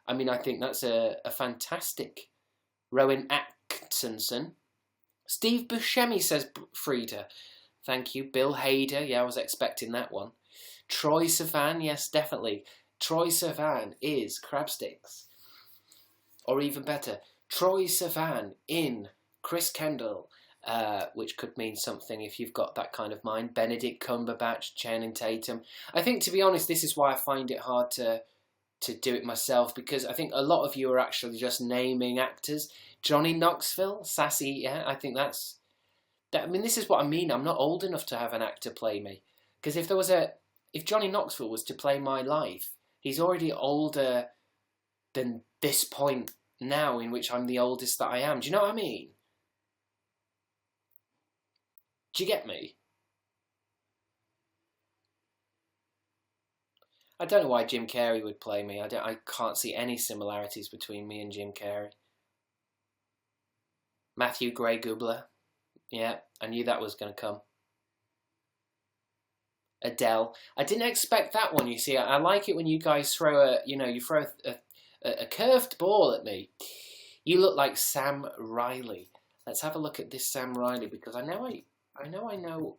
I mean, I think that's a fantastic. Rowan Atkinson. Steve Buscemi, says Frida. Thank you. Bill Hader. Yeah, I was expecting that one. Troy Sivan. Yes, definitely. Troy Sivan is Crabsticks. Or even better, Troy Sivan in Chris Kendall. Which could mean something if you've got that kind of mind. Benedict Cumberbatch, Channing Tatum. I think, to be honest, this is why I find it hard to do it myself, because I think a lot of you are actually just naming actors. Johnny Knoxville, Sassy, yeah, I think that's... I mean, this is what I mean. I'm not old enough to have an actor play me. Because if Johnny Knoxville was to play my life, he's already older than this point now in which I'm the oldest that I am. Do you know what I mean? Do you get me? I don't know why Jim Carrey would play me. I can't see any similarities between me and Jim Carrey. Matthew Gray Gubler. Yeah, I knew that was going to come. Adele. I didn't expect that one, you see. I like it when you guys throw a curved ball at me. You look like Sam Riley. Let's have a look at this Sam Riley, because I know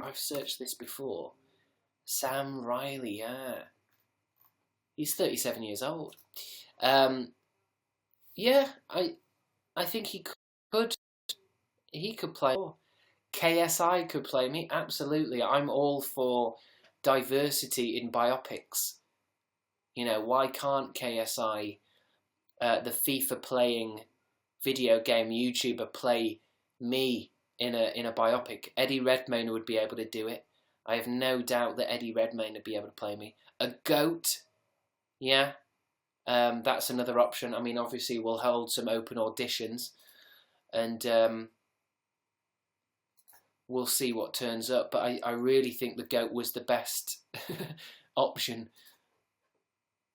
I've searched this before. Sam Riley, yeah. He's 37 years old. Yeah, I think he could play. KSI could play me, absolutely. I'm all for diversity in biopics. You know, why can't KSI, the FIFA playing video game YouTuber, play me in a biopic? Eddie Redmayne would be able to do it. I have no doubt that Eddie Redmayne would be able to play me. A goat, yeah, that's another option. I mean, obviously we'll hold some open auditions, and we'll see what turns up. But I really think the goat was the best option.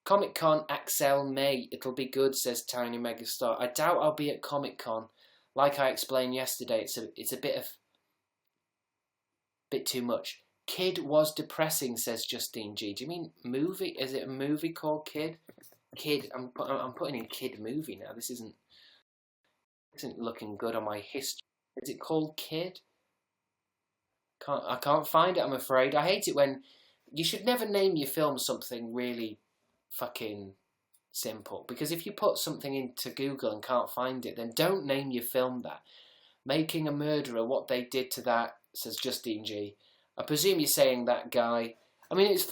Comic-Con Axel May. It'll be good, says Tiny Megastar. I doubt I'll be at Comic-Con. Like I explained yesterday, it's a bit too much. Kid was depressing, says Justine G. Do you mean movie? Is it a movie called Kid? Kid. I'm putting in Kid movie now. This isn't looking good on my history. Is it called Kid? I can't find it, I'm afraid. I hate it when you should never name your film something really fucking simple, because if you put something into Google and can't find it, then don't name your film that. Making a Murderer, what they did to that, says Justine G. I presume you're saying that guy. I mean, it was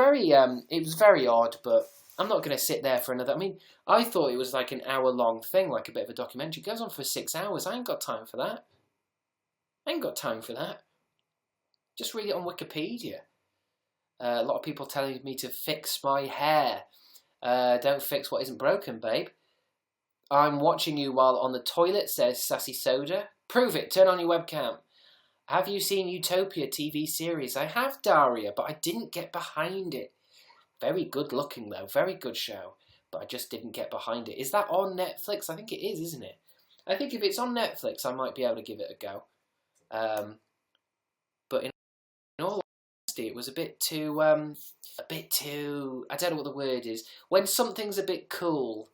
very odd, but I'm not going to sit there for another. I mean, I thought it was like an hour-long thing, like a bit of a documentary. It goes on for 6 hours. I ain't got time for that. Just read it on Wikipedia. A lot of people telling me to fix my hair. Don't fix what isn't broken, babe. I'm watching you while on the toilet, says Sassy Soda. Prove it. Turn on your webcam. Have you seen Utopia TV series? I have, Daria, but I didn't get behind it. Very good looking, though. Very good show. But I just didn't get behind it. Is that on Netflix? I think it is, isn't it? I think if it's on Netflix, I might be able to give it a go. But in all honesty, it was a bit too, I don't know what the word is. When something's a bit cool,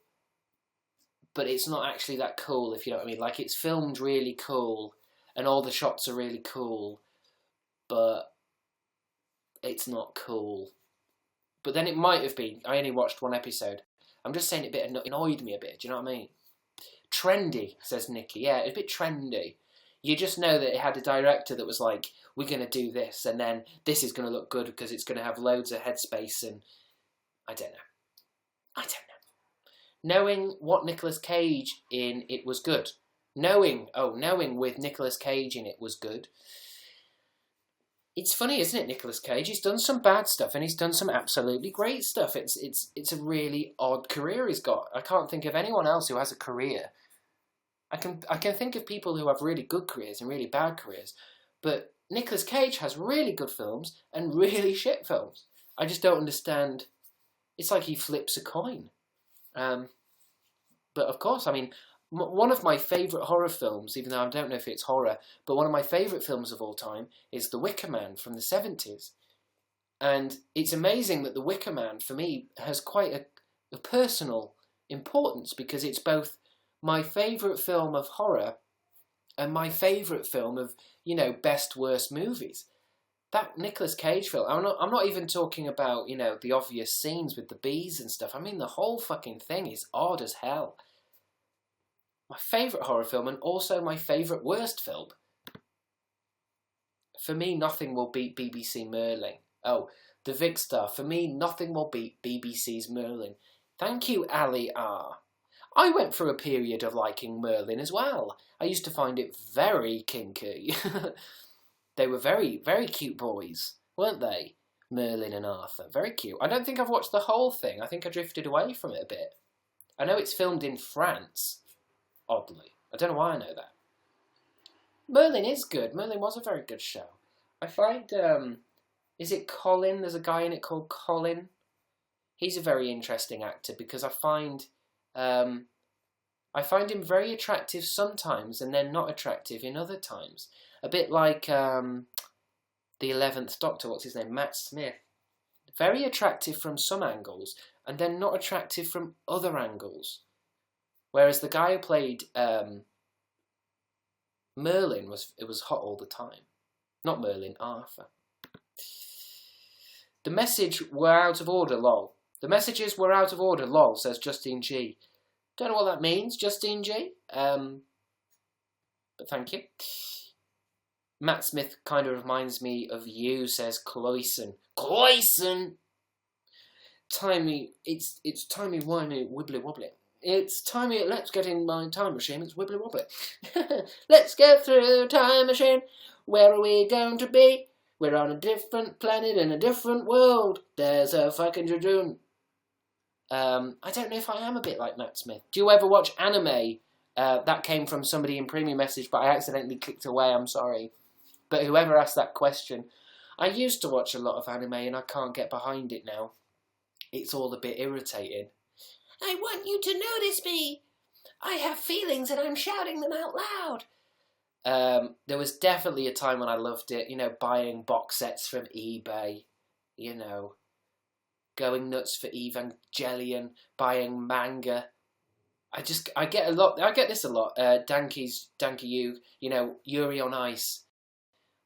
but it's not actually that cool, if you know what I mean. Like, it's filmed really cool, and all the shots are really cool, but it's not cool. But then it might have been. I only watched one episode. I'm just saying it annoyed me a bit. Do you know what I mean? Trendy, says Nikki. Yeah, a bit trendy. You just know that it had a director that was like, we're going to do this, and then this is going to look good because it's going to have loads of headspace, and I don't know. I don't know. Knowing what Nicolas Cage in it was good. Knowing with Nicolas Cage in it was good. It's funny, isn't it, Nicolas Cage? He's done some bad stuff and he's done some absolutely great stuff. It's a really odd career he's got. I can't think of anyone else who has a career. I can think of people who have really good careers and really bad careers, but Nicolas Cage has really good films and really shit films. I just don't understand. It's like he flips a coin. But of course, I mean, one of my favourite horror films, even though I don't know if it's horror, but one of my favourite films of all time is The Wicker Man from the 70s. And it's amazing that The Wicker Man, for me, has quite a personal importance, because it's both my favourite film of horror and my favourite film of, best, worst movies. That Nicolas Cage film, I'm not even talking about, the obvious scenes with the bees and stuff. I mean, the whole fucking thing is odd as hell. My favourite horror film and also my favourite worst film. For me, nothing will beat BBC Merlin. Oh, the Vic Star. For me, nothing will beat BBC's Merlin. Thank you, Ali R. I went through a period of liking Merlin as well. I used to find it very kinky. They were very, very cute boys, weren't they? Merlin and Arthur. Very cute. I don't think I've watched the whole thing. I think I drifted away from it a bit. I know it's filmed in France. Oddly. I don't know why I know that. Merlin is good. Merlin was a very good show. I find, is it Colin? There's a guy in it called Colin. He's a very interesting actor because I find him very attractive sometimes and then not attractive in other times. A bit like the 11th Doctor, what's his name? Matt Smith. Very attractive from some angles and then not attractive from other angles. Whereas the guy who played Merlin was hot all the time. Not Merlin, Arthur. The message were out of order, lol. The messages were out of order, lol, says Justine G. Don't know what that means, Justine G. But thank you. Matt Smith kind of reminds me of you, says Cloyson. Cloyson! It's timey wimey wibbly wobbly. It's timey, let's get in my time machine, it's wibbly wobbly. Let's get through time machine, where are we going to be? We're on a different planet in a different world. There's a fucking Jejun. I don't know if I am a bit like Matt Smith. Do you ever watch anime? That came from somebody in Premium Message, but I accidentally clicked away, I'm sorry. But whoever asked that question, I used to watch a lot of anime and I can't get behind it now. It's all a bit irritating. I want you to notice me. I have feelings and I'm shouting them out loud. There was definitely a time when I loved it, buying box sets from eBay, going nuts for Evangelion, buying manga. I get this a lot. Danky you, Yuri on Ice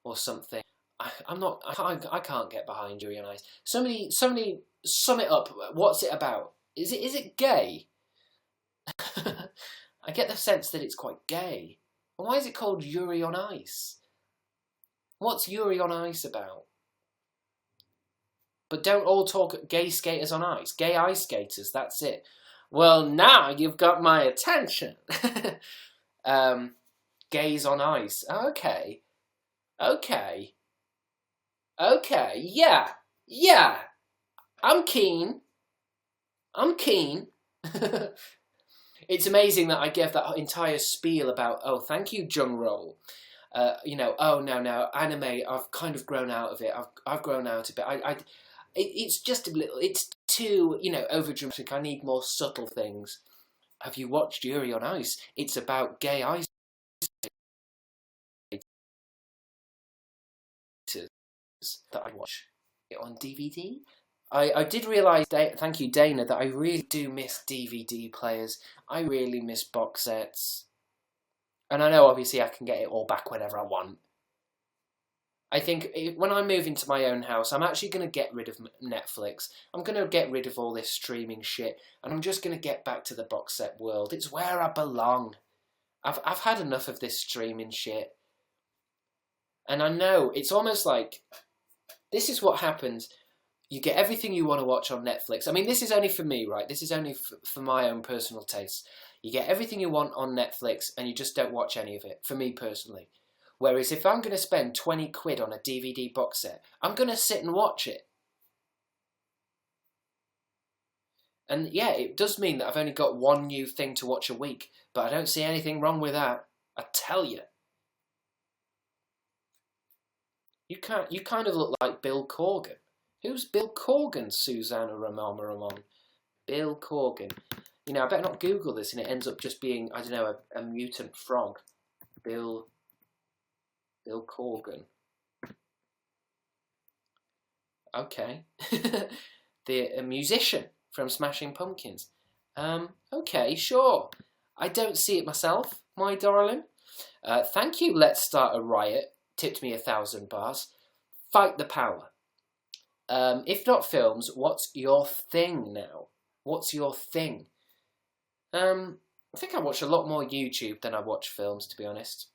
or something. I can't get behind Yuri on Ice. Somebody sum it up. What's it about? Is it gay? I get the sense that it's quite gay. And why is it called Yuri on Ice? What's Yuri on Ice about? But don't all talk gay skaters on ice. Gay ice skaters, that's it. Well, now you've got my attention. Gays on ice. Okay, yeah. I'm keen. It's amazing that I gave that entire spiel about, oh, thank you, Jung Roll. Oh, no, anime, I've kind of grown out of it. I've grown out of it. It's just a little, it's too, overdramatic. I need more subtle things. Have you watched Yuri on Ice? It's about gay ice skaters that I watch it on DVD. I did realise, thank you, Dana, that I really do miss DVD players. I really miss box sets. And I know, obviously, I can get it all back whenever I want. I think when I move into my own house, I'm actually going to get rid of Netflix. I'm going to get rid of all this streaming shit, and I'm just going to get back to the box set world. It's where I belong. I've had enough of this streaming shit. And I know, it's almost like, this is what happens. You get everything you want to watch on Netflix. I mean, this is only for me, right? This is only for my own personal tastes. You get everything you want on Netflix, and you just don't watch any of it, for me personally. Whereas if I'm going to spend 20 quid on a DVD box set, I'm going to sit and watch it. And yeah, it does mean that I've only got one new thing to watch a week, but I don't see anything wrong with that. I tell you. You kind of look like Bill Corgan. Who's Bill Corgan, Susanna Ramon? Bill Corgan. You know, I better not Google this and it ends up just being, I don't know, a mutant frog. Bill Corgan. Okay. A musician from Smashing Pumpkins. Okay, sure. I don't see it myself, my darling. Thank you, Let's Start a Riot. Tipped me 1,000 bars. Fight the power. If not films, what's your thing now? What's your thing? I think I watch a lot more YouTube than I watch films, to be honest.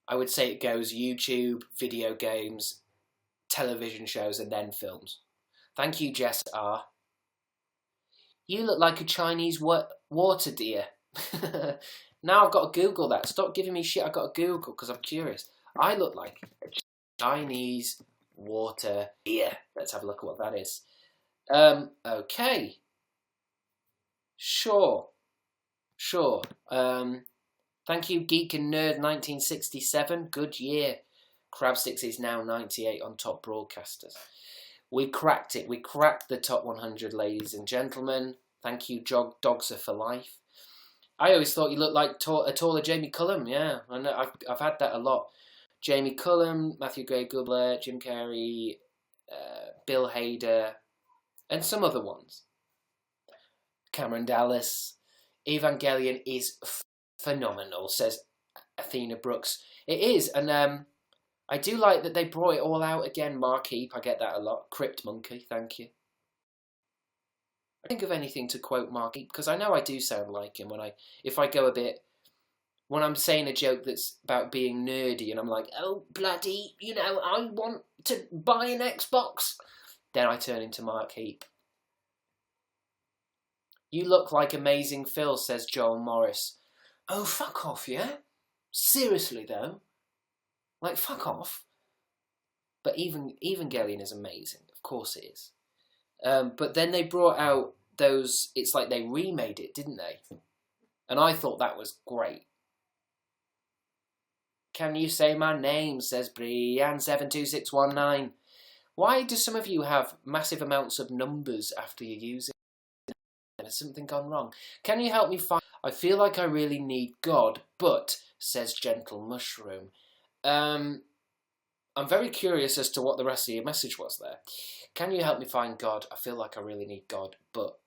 I would say it goes YouTube, video games, television shows, and then films. Thank you, Jess R. You look like a Chinese water deer. Now I've got to Google that. Stop giving me shit. I've got to Google because I'm curious. I look like a Chinese water deer. Let's have a look at what that is. Okay. Sure. Thank you, Geek and Nerd 1967. Good year. Crabsticks is now 98 on Top Broadcasters. We cracked it. We cracked the top 100, ladies and gentlemen. Thank you, Dogs are for life. I always thought you looked like a taller Jamie Cullum. Yeah, I know. I've had that a lot. Jamie Cullum, Matthew Gray Gubler, Jim Carrey, Bill Hader, and some other ones. Cameron Dallas. Evangelion is phenomenal, says Athena Brooks. It is, and I do like that they brought it all out again. Mark Heap, I get that a lot. Crypt Monkey, thank you. I think of anything to quote Mark Heap, because I know I do sound like him if I go a bit, when I'm saying a joke that's about being nerdy and I'm like, oh bloody, I want to buy an Xbox, then I turn into Mark Heap. You look like Amazing Phil, says Joel Morris. Oh, fuck off, yeah? Seriously, though? Like, fuck off. But Evangelion is amazing. Of course it is. But then they brought out those, it's like they remade it, didn't they? And I thought that was great. Can you say my name, says Brian72619. Why do some of you have massive amounts of numbers after you use it? Has something gone wrong? Can you help me find... I feel like I really need God, but, says Gentle Mushroom. I'm very curious as to what the rest of your message was there. Can you help me find God? I feel like I really need God, but...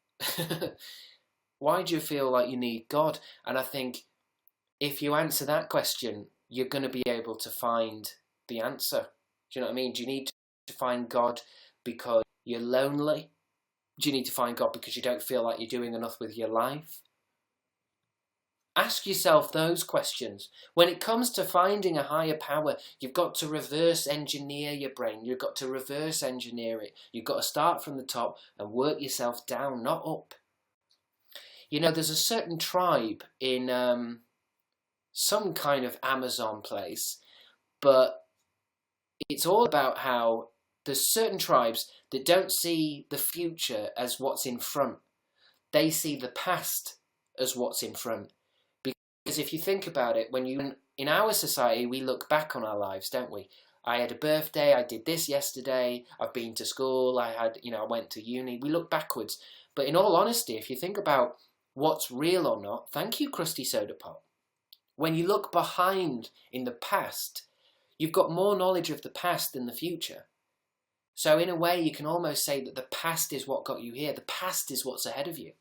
Why do you feel like you need God? And I think if you answer that question, you're going to be able to find the answer. Do you know what I mean? Do you need to find God because you're lonely? Do you need to find God because you don't feel like you're doing enough with your life? Ask yourself those questions. When it comes to finding a higher power, you've got to reverse engineer your brain. You've got to reverse engineer it. You've got to start from the top and work yourself down, not up. You know, there's a certain tribe in some kind of Amazon place, but it's all about how there's certain tribes that don't see the future as what's in front. They see the past as what's in front. Because if you think about it, in our society, we look back on our lives, don't we? I had a birthday, I did this yesterday, I've been to school, I went to uni. We look backwards. But in all honesty, if you think about what's real or not, thank you, Krusty Soda Pop. When you look behind in the past, you've got more knowledge of the past than the future. So in a way, you can almost say that the past is what got you here. The past is what's ahead of you.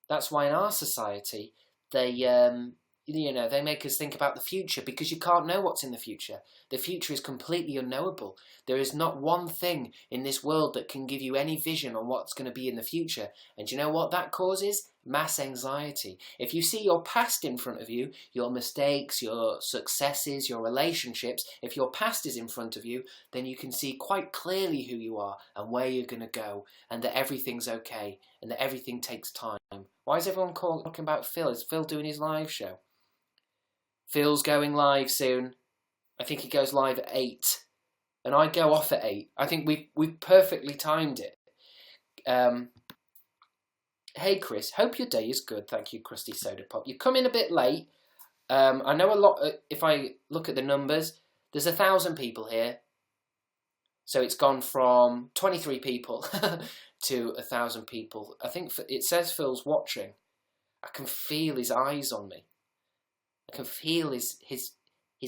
That's why in our society, they you know, they make us think about the future, because you can't know what's in the future. The future is completely unknowable. There is not one thing in this world that can give you any vision on what's going to be in the future. And do you know what that causes? Mass anxiety. If you see your past in front of you, your mistakes, your successes, your relationships, if your past is in front of you, then you can see quite clearly who you are and where you're going to go, and that everything's okay, and that everything takes time. Why is everyone talking about Phil? Is Phil doing his live show? Phil's going live soon. I think he goes live at 8. And I go off at 8. I think we've perfectly timed it. Hey Chris, hope your day is good. Thank you, Krusty Soda Pop. You come in a bit late. I know a lot. If I look at the numbers, there's 1,000 people here. So it's gone from 23 people to 1,000 people. I think it says Phil's watching. I can feel his eyes on me. I can feel his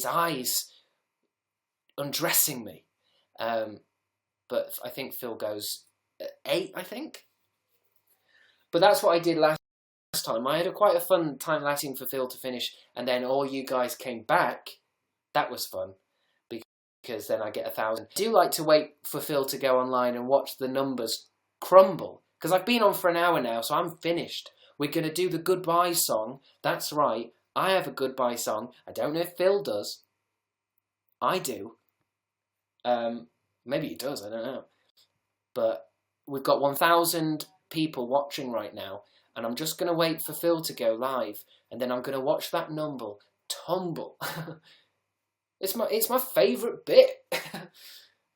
eyes undressing me. But I think Phil goes at 8, I think. But that's what I did last time. I had quite a fun time waiting for Phil to finish, and then all you guys came back. That was fun, because then I get 1,000. I do like to wait for Phil to go online and watch the numbers crumble, because I've been on for an hour now, so I'm finished. We're going to do the goodbye song. That's right. I have a goodbye song. I don't know if Phil does. I do. Maybe he does, I don't know. But we've got 1,000 people watching right now, and I'm just going to wait for Phil to go live, and then I'm going to watch that number tumble. It's my favourite bit.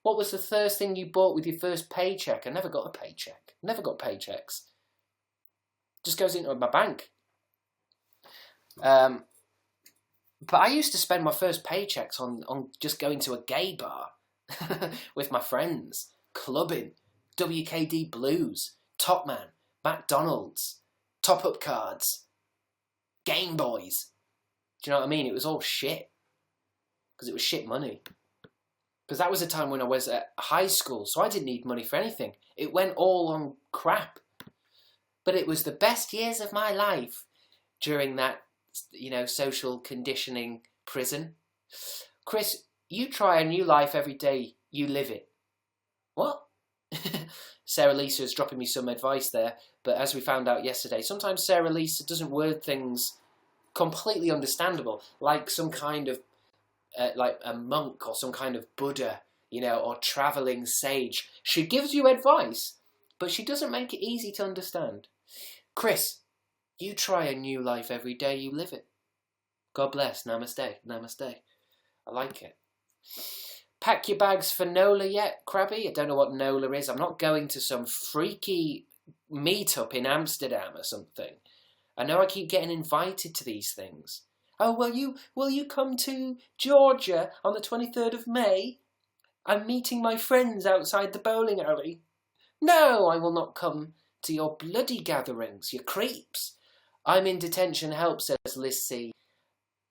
What was the first thing you bought with your first paycheck? I never got a paycheck. Never got paychecks. Just goes into my bank. But I used to spend my first paychecks on just going to a gay bar with my friends, clubbing, WKD Blues, Top Man, McDonald's, top-up cards, Game Boys. Do you know what I mean? It was all shit. Because it was shit money. Because that was a time when I was at high school, so I didn't need money for anything. It went all on crap. But it was the best years of my life during that, you know, social conditioning prison. Chris, you try a new life every day, you live it. What? Sarah Lisa is dropping me some advice there, but as we found out yesterday, sometimes Sarah Lisa doesn't word things completely understandable, like some kind of, like a monk or some kind of Buddha, you know, or travelling sage. She gives you advice, but she doesn't make it easy to understand. Chris, you try a new life every day, you live it. God bless. Namaste. Namaste. I like it. Pack your bags for NOLA yet, Krabby? I don't know what NOLA is. I'm not going to some freaky meetup in Amsterdam or something. I know I keep getting invited to these things. Oh, will you come to Georgia on the 23rd of May? I'm meeting my friends outside the bowling alley. No, I will not come to your bloody gatherings, you creeps. I'm in detention help, says Liz C.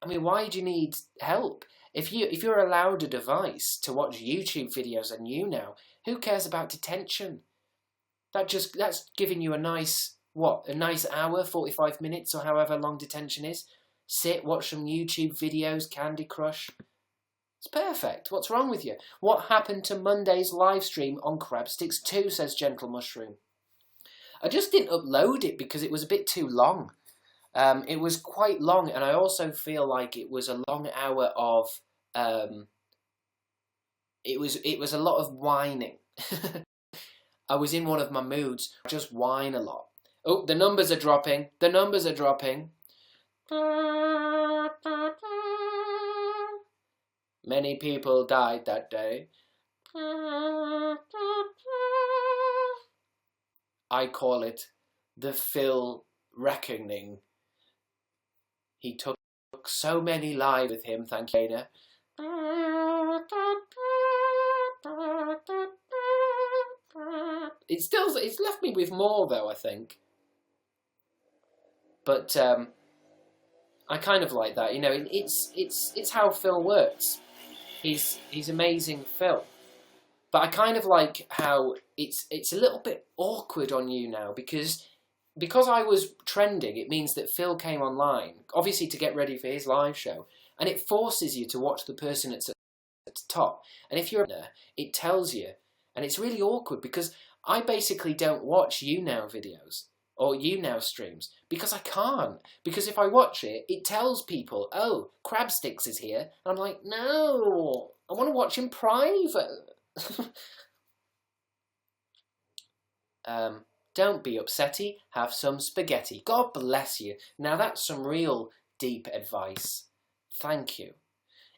I mean, why do you need help? If you're allowed a device to watch YouTube videos on YouNow, who cares about detention? That's giving you a nice hour, 45 minutes, or however long detention is. Sit, watch some YouTube videos, Candy Crush. It's perfect. What's wrong with you? What happened to Monday's live stream on Crabsticks 2, says Gentle Mushroom. I just didn't upload it because it was a bit too long. It was quite long, and I also feel like it was a long hour of. It was a lot of whining. I was in one of my moods. I just whine a lot. Oh, the numbers are dropping. The numbers are dropping. Many people died that day. I call it the Phil reckoning. He took so many lives with him, thank you, Ada. It's left me with more though, I think. But I kind of like that, you know. It's how Phil works. He's amazing, Phil. But I kind of like how it's a little bit awkward on YouNow because because I was trending, it means that Phil came online, obviously to get ready for his live show, and it forces you to watch the person that's at the top. And if you're there, it tells you, and it's really awkward because I basically don't watch YouNow videos or YouNow streams because I can't. Because if I watch it, it tells people, oh, Crabsticks is here. And I'm like, no, I want to watch in private. Don't be upsetty, have some spaghetti. God bless you. Now that's some real deep advice. Thank you.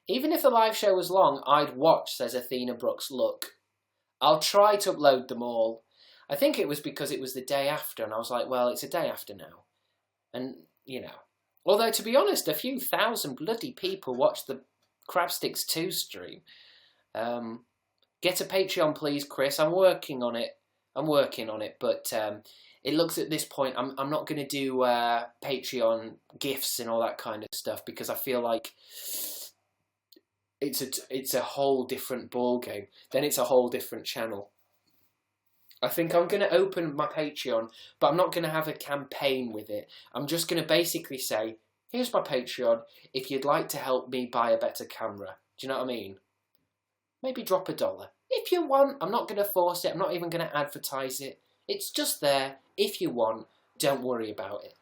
Even if the live show was long, I'd watch, says Athena Brooks. Look, I'll try to upload them all. I think it was because it was the day after, and I was like, well, it's a day after now. And, you know. Although, to be honest, a few thousand bloody people watched the Crabsticks 2 stream. Get a Patreon, please, Chris. I'm working on it. But it looks at this point, I'm not going to do Patreon gifts and all that kind of stuff because I feel like it's a whole different ball game. Then it's a whole different channel. I think I'm going to open my Patreon, but I'm not going to have a campaign with it. I'm just going to basically say, here's my Patreon. If you'd like to help me buy a better camera, do you know what I mean? Maybe drop $1. If you want, I'm not going to force it. I'm not even going to advertise it. It's just there. If you want, don't worry about it.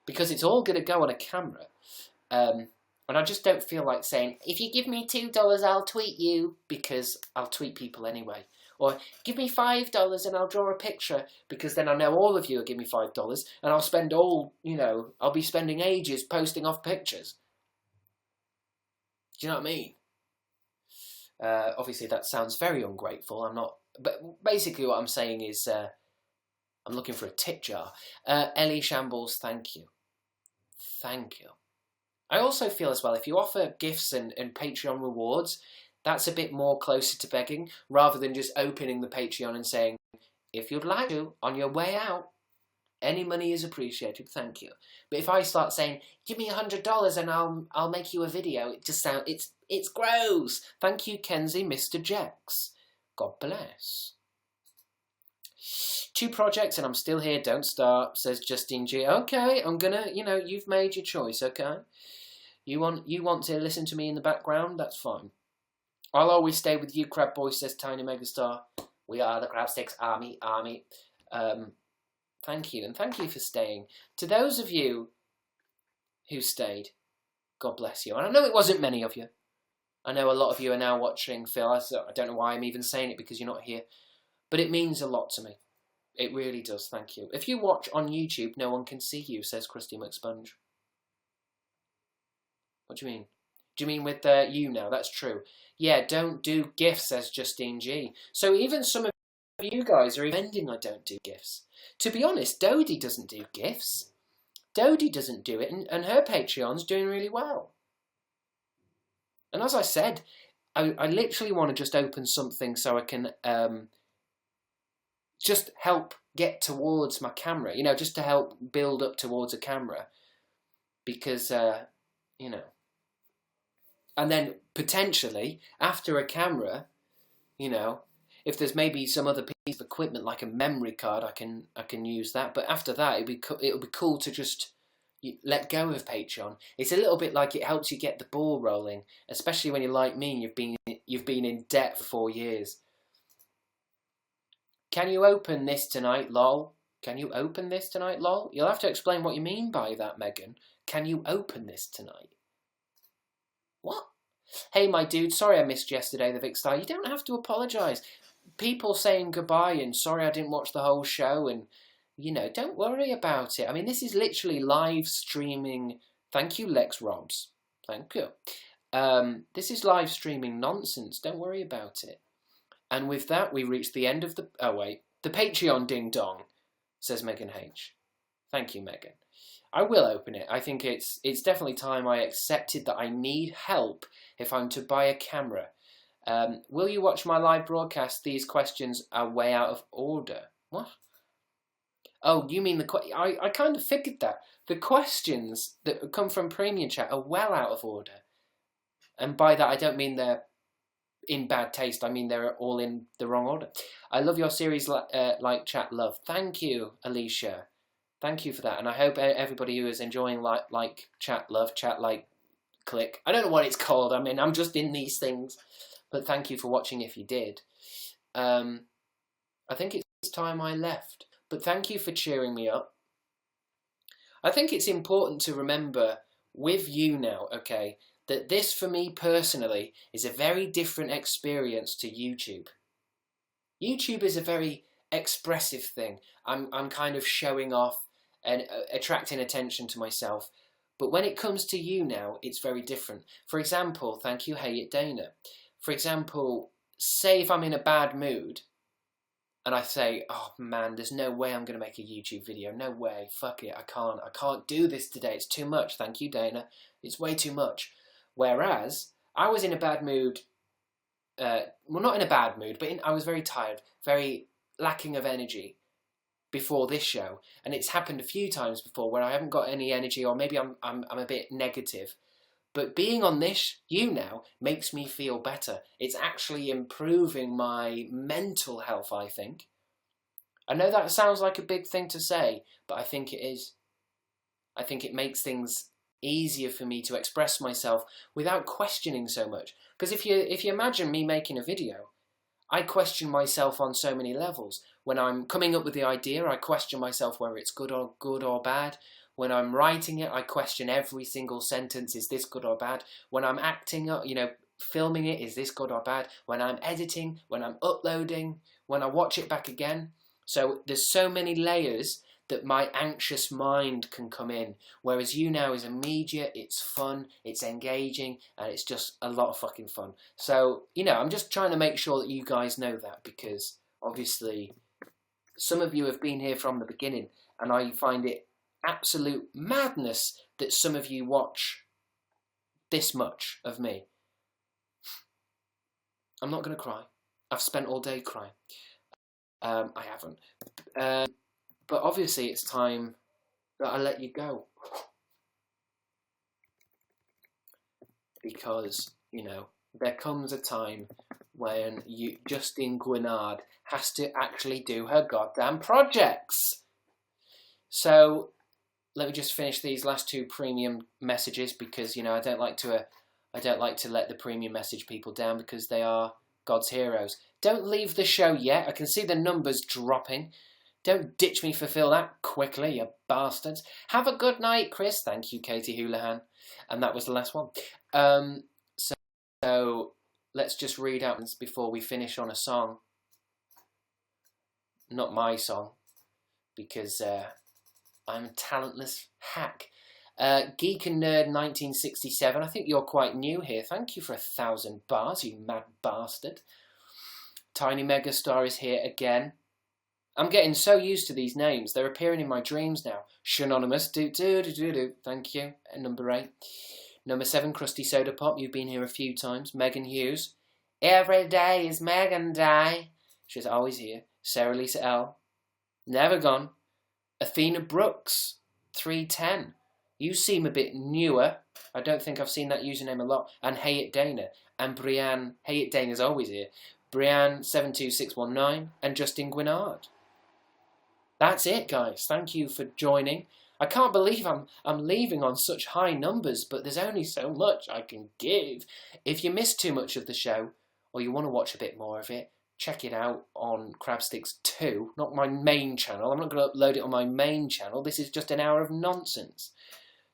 Because it's all going to go on a camera. And I just don't feel like saying, if you give me $2, I'll tweet you. Because I'll tweet people anyway. Or give me $5 and I'll draw a picture. Because then I know all of you will give me $5. And I'll spend I'll be spending ages posting off pictures. Do you know what I mean? Obviously, that sounds very ungrateful. I'm not, but basically, what I'm saying is, I'm looking for a tip jar. Ellie Shambles, thank you, thank you. I also feel as well, if you offer gifts and Patreon rewards, that's a bit more closer to begging, rather than just opening the Patreon and saying, if you'd like to, on your way out, any money is appreciated, thank you. But if I start saying, give me $100 and I'll make you a video, it just sounds, it's gross. Thank you, Kenzie, Mr. Jex. God bless. 2 projects and I'm still here, don't start, says Justine G. Okay, I'm gonna, you've made your choice, okay? You want to listen to me in the background, that's fine. I'll always stay with you, Crab Boy, says Tiny Megastar. We are the Crabsticks army. Thank you, and thank you for staying. To those of you who stayed, God bless you. And I know it wasn't many of you. I know a lot of you are now watching Phil. I don't know why I'm even saying it because you're not here. But it means a lot to me. It really does, thank you. If you watch on YouTube, no one can see you, says Christy McSponge. What do you mean? Do you mean with YouNow? That's true. Yeah, don't do GIFs, says Justine G. So even some of you guys are offending I don't do GIFs. To be honest, Dodie doesn't do GIFs. Dodie doesn't do it, and her Patreon's doing really well. And as I said, I literally want to just open something so I can just help get towards my camera, just to help build up towards a camera. Because, and then potentially, after a camera, if there's maybe some other piece of equipment like a memory card, I can use that. But after that, it'll be cool to just let go of Patreon. It's a little bit like it helps you get the ball rolling, especially when you're like me and you've been in debt for 4 years. Can you open this tonight, lol? Can you open this tonight, lol? You'll have to explain what you mean by that, Megan. Can you open this tonight? What? Hey, my dude, sorry I missed yesterday, the Vic Star. You don't have to apologise. People saying goodbye and sorry I didn't watch the whole show and, don't worry about it. I mean, this is literally live streaming. Thank you, Lex Robs. Thank you. This is live streaming nonsense. Don't worry about it. And with that, we reach the end of the Patreon ding-dong, says Megan H. Thank you, Megan. I will open it. I think it's definitely time I accepted that I need help if I'm to buy a camera. Will you watch my live broadcast? These questions are way out of order. What? Oh, you mean I kind of figured that. The questions that come from Premium Chat are well out of order. And by that, I don't mean they're in bad taste. I mean they're all in the wrong order. I love your series like Chat Love. Thank you, Alicia. Thank you for that, and I hope everybody who is enjoying like, chat, love, chat, like, click. I don't know what it's called. I mean, I'm just in these things. But thank you for watching if you did. I think it's time I left. But thank you for cheering me up. I think it's important to remember with YouNow, okay, that this for me personally is a very different experience to YouTube. YouTube is a very expressive thing. I'm kind of showing off and attracting attention to myself. But when it comes to YouNow, it's very different. For example, thank you, Hey It Dana. For example, say if I'm in a bad mood and I say, oh man, there's no way I'm going to make a YouTube video. No way. Fuck it. I can't do this today. It's too much. Thank you, Dana. It's way too much. Whereas I was in a bad mood. Well, not in a bad mood, but I was very tired, very lacking of energy before this show. And it's happened a few times before where I haven't got any energy, or maybe I'm a bit negative. But being on this YouNow makes me feel better. It's actually improving my mental health, I think. I know that sounds like a big thing to say, but I think it is. I think it makes things easier for me to express myself without questioning so much. Because if you imagine me making a video, I question myself on so many levels. When I'm coming up with the idea, I question myself whether it's good or bad. When I'm writing it, I question every single sentence, is this good or bad? When I'm acting, filming it, is this good or bad? When I'm editing, when I'm uploading, when I watch it back again. So there's so many layers that my anxious mind can come in. Whereas YouNow is immediate, it's fun, it's engaging, and it's just a lot of fucking fun. So, I'm just trying to make sure that you guys know that, because obviously some of you have been here from the beginning, and I find it absolute madness that some of you watch this much of me. I'm not going to cry. I've spent all day crying. I haven't. But obviously it's time that I let you go. Because, there comes a time when Justine Guinard has to actually do her goddamn projects. So let me just finish these last two premium messages, because I don't like to let the premium message people down, because they are God's heroes. Don't leave the show yet. I can see the numbers dropping. Don't ditch me for Phil that quickly, you bastards. Have a good night, Chris. Thank you, Katie Houlihan. And that was the last one. So let's just read out before we finish on a song. Not my song, because I'm a talentless hack. Geek and Nerd 1967. I think you're quite new here. Thank you for 1,000 bars, you mad bastard. Tiny Megastar is here again. I'm getting so used to these names. They're appearing in my dreams now. Shanonymous, do. Thank you. And number 8. Number 7, Krusty Soda Pop. You've been here a few times. Megan Hughes. Every day is Megan Day. She's always here. Sarah Lisa L. Never gone. Athena Brooks. 310. You seem a bit newer. I don't think I've seen that username a lot. And Hey It Dana. And Brianne. Hey It Dana's always here. Brianne 72619. And Justine Guinard. That's it, guys. Thank you for joining. I can't believe I'm leaving on such high numbers, but there's only so much I can give. If you missed too much of the show, or you want to watch a bit more of it, check it out on Crabsticks 2, not my main channel. I'm not going to upload it on my main channel. This is just an hour of nonsense.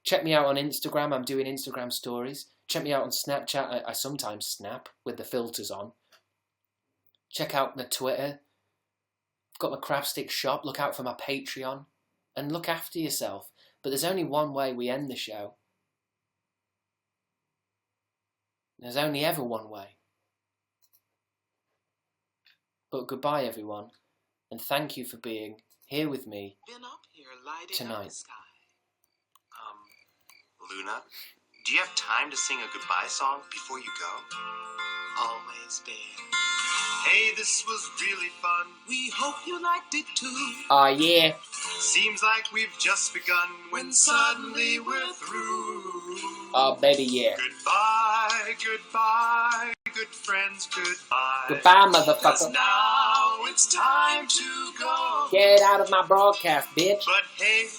Check me out on Instagram. I'm doing Instagram stories. Check me out on Snapchat. I sometimes snap with the filters on. Check out the Twitter. I've got my Crabstick shop. Look out for my Patreon. And look after yourself. But there's only one way we end the show. There's only ever one way. But goodbye, everyone. And thank you for being here with me tonight. Luna, do you have time to sing a goodbye song before you go? Always been. Hey, this was really fun. We hope you liked it too. Oh, yeah. Seems like we've just begun when suddenly we're through. Oh, baby, yeah. Goodbye, goodbye, good friends, goodbye. Goodbye, 'Cause motherfucker. now it's time to go. Get out of my broadcast, bitch. But hey,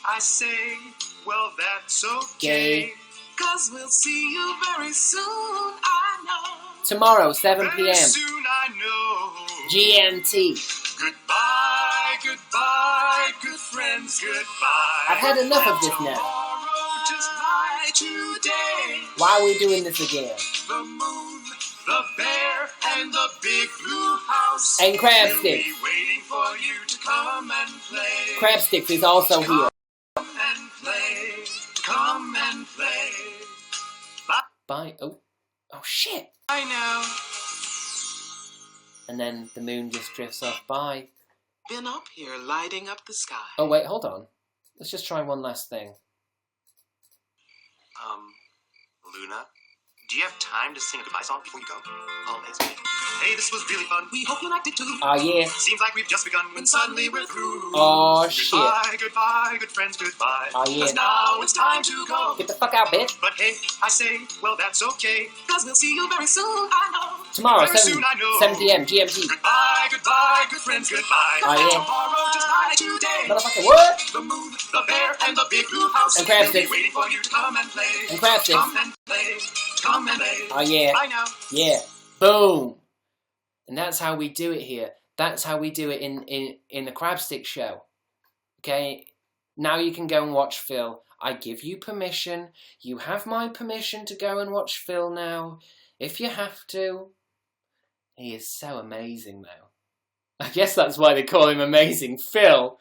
I say, well, that's okay. 'Cause we'll see you very soon, I know. Tomorrow, 7 Very p.m. soon, I know. GMT. Goodbye, goodbye, good friends, goodbye. I've had enough of this now. Tomorrow, just like today. Why are we doing this again? The moon, the bear, and the big blue house. And Crab will Sticks. be waiting for you to come and play. Crab Sticks is also here. Come and play. Come and play. Bye. Oh shit. I know. And then the moon just drifts off by. Been up here lighting up the sky. Oh wait, hold on. Let's just try one last thing. Luna, do you have time to sing a goodbye song before you go? Always me. Hey, this was really fun. We hope you liked it too. Oh yeah. Seems like we've just begun when suddenly we're through. Oh shit. Goodbye, goodbye, good friends, goodbye. Oh yeah. 'Cause now it's time to go. Get the fuck out, bitch. But hey, I say, well, that's okay. 'Cause we'll see you very soon, I know. Tomorrow, very 7, soon, I know. 7 p.m. GMT. Goodbye, goodbye, good friends, goodbye. Oh yeah. Tomorrow, just like today. Motherfucker, what? The moon, the bear, and the big blue house. And Crab will be Sticks. waiting for you to come and play. And Crab Sticks. Come and play. Come and play. Oh yeah. Bye now. Yeah. Boom. And that's how we do it here. That's how we do it in the Crab Stick show. Okay? Now you can go and watch Phil. I give you permission. You have my permission to go and watch Phil now. If you have to. He is so amazing now. I guess that's why they call him Amazing Phil.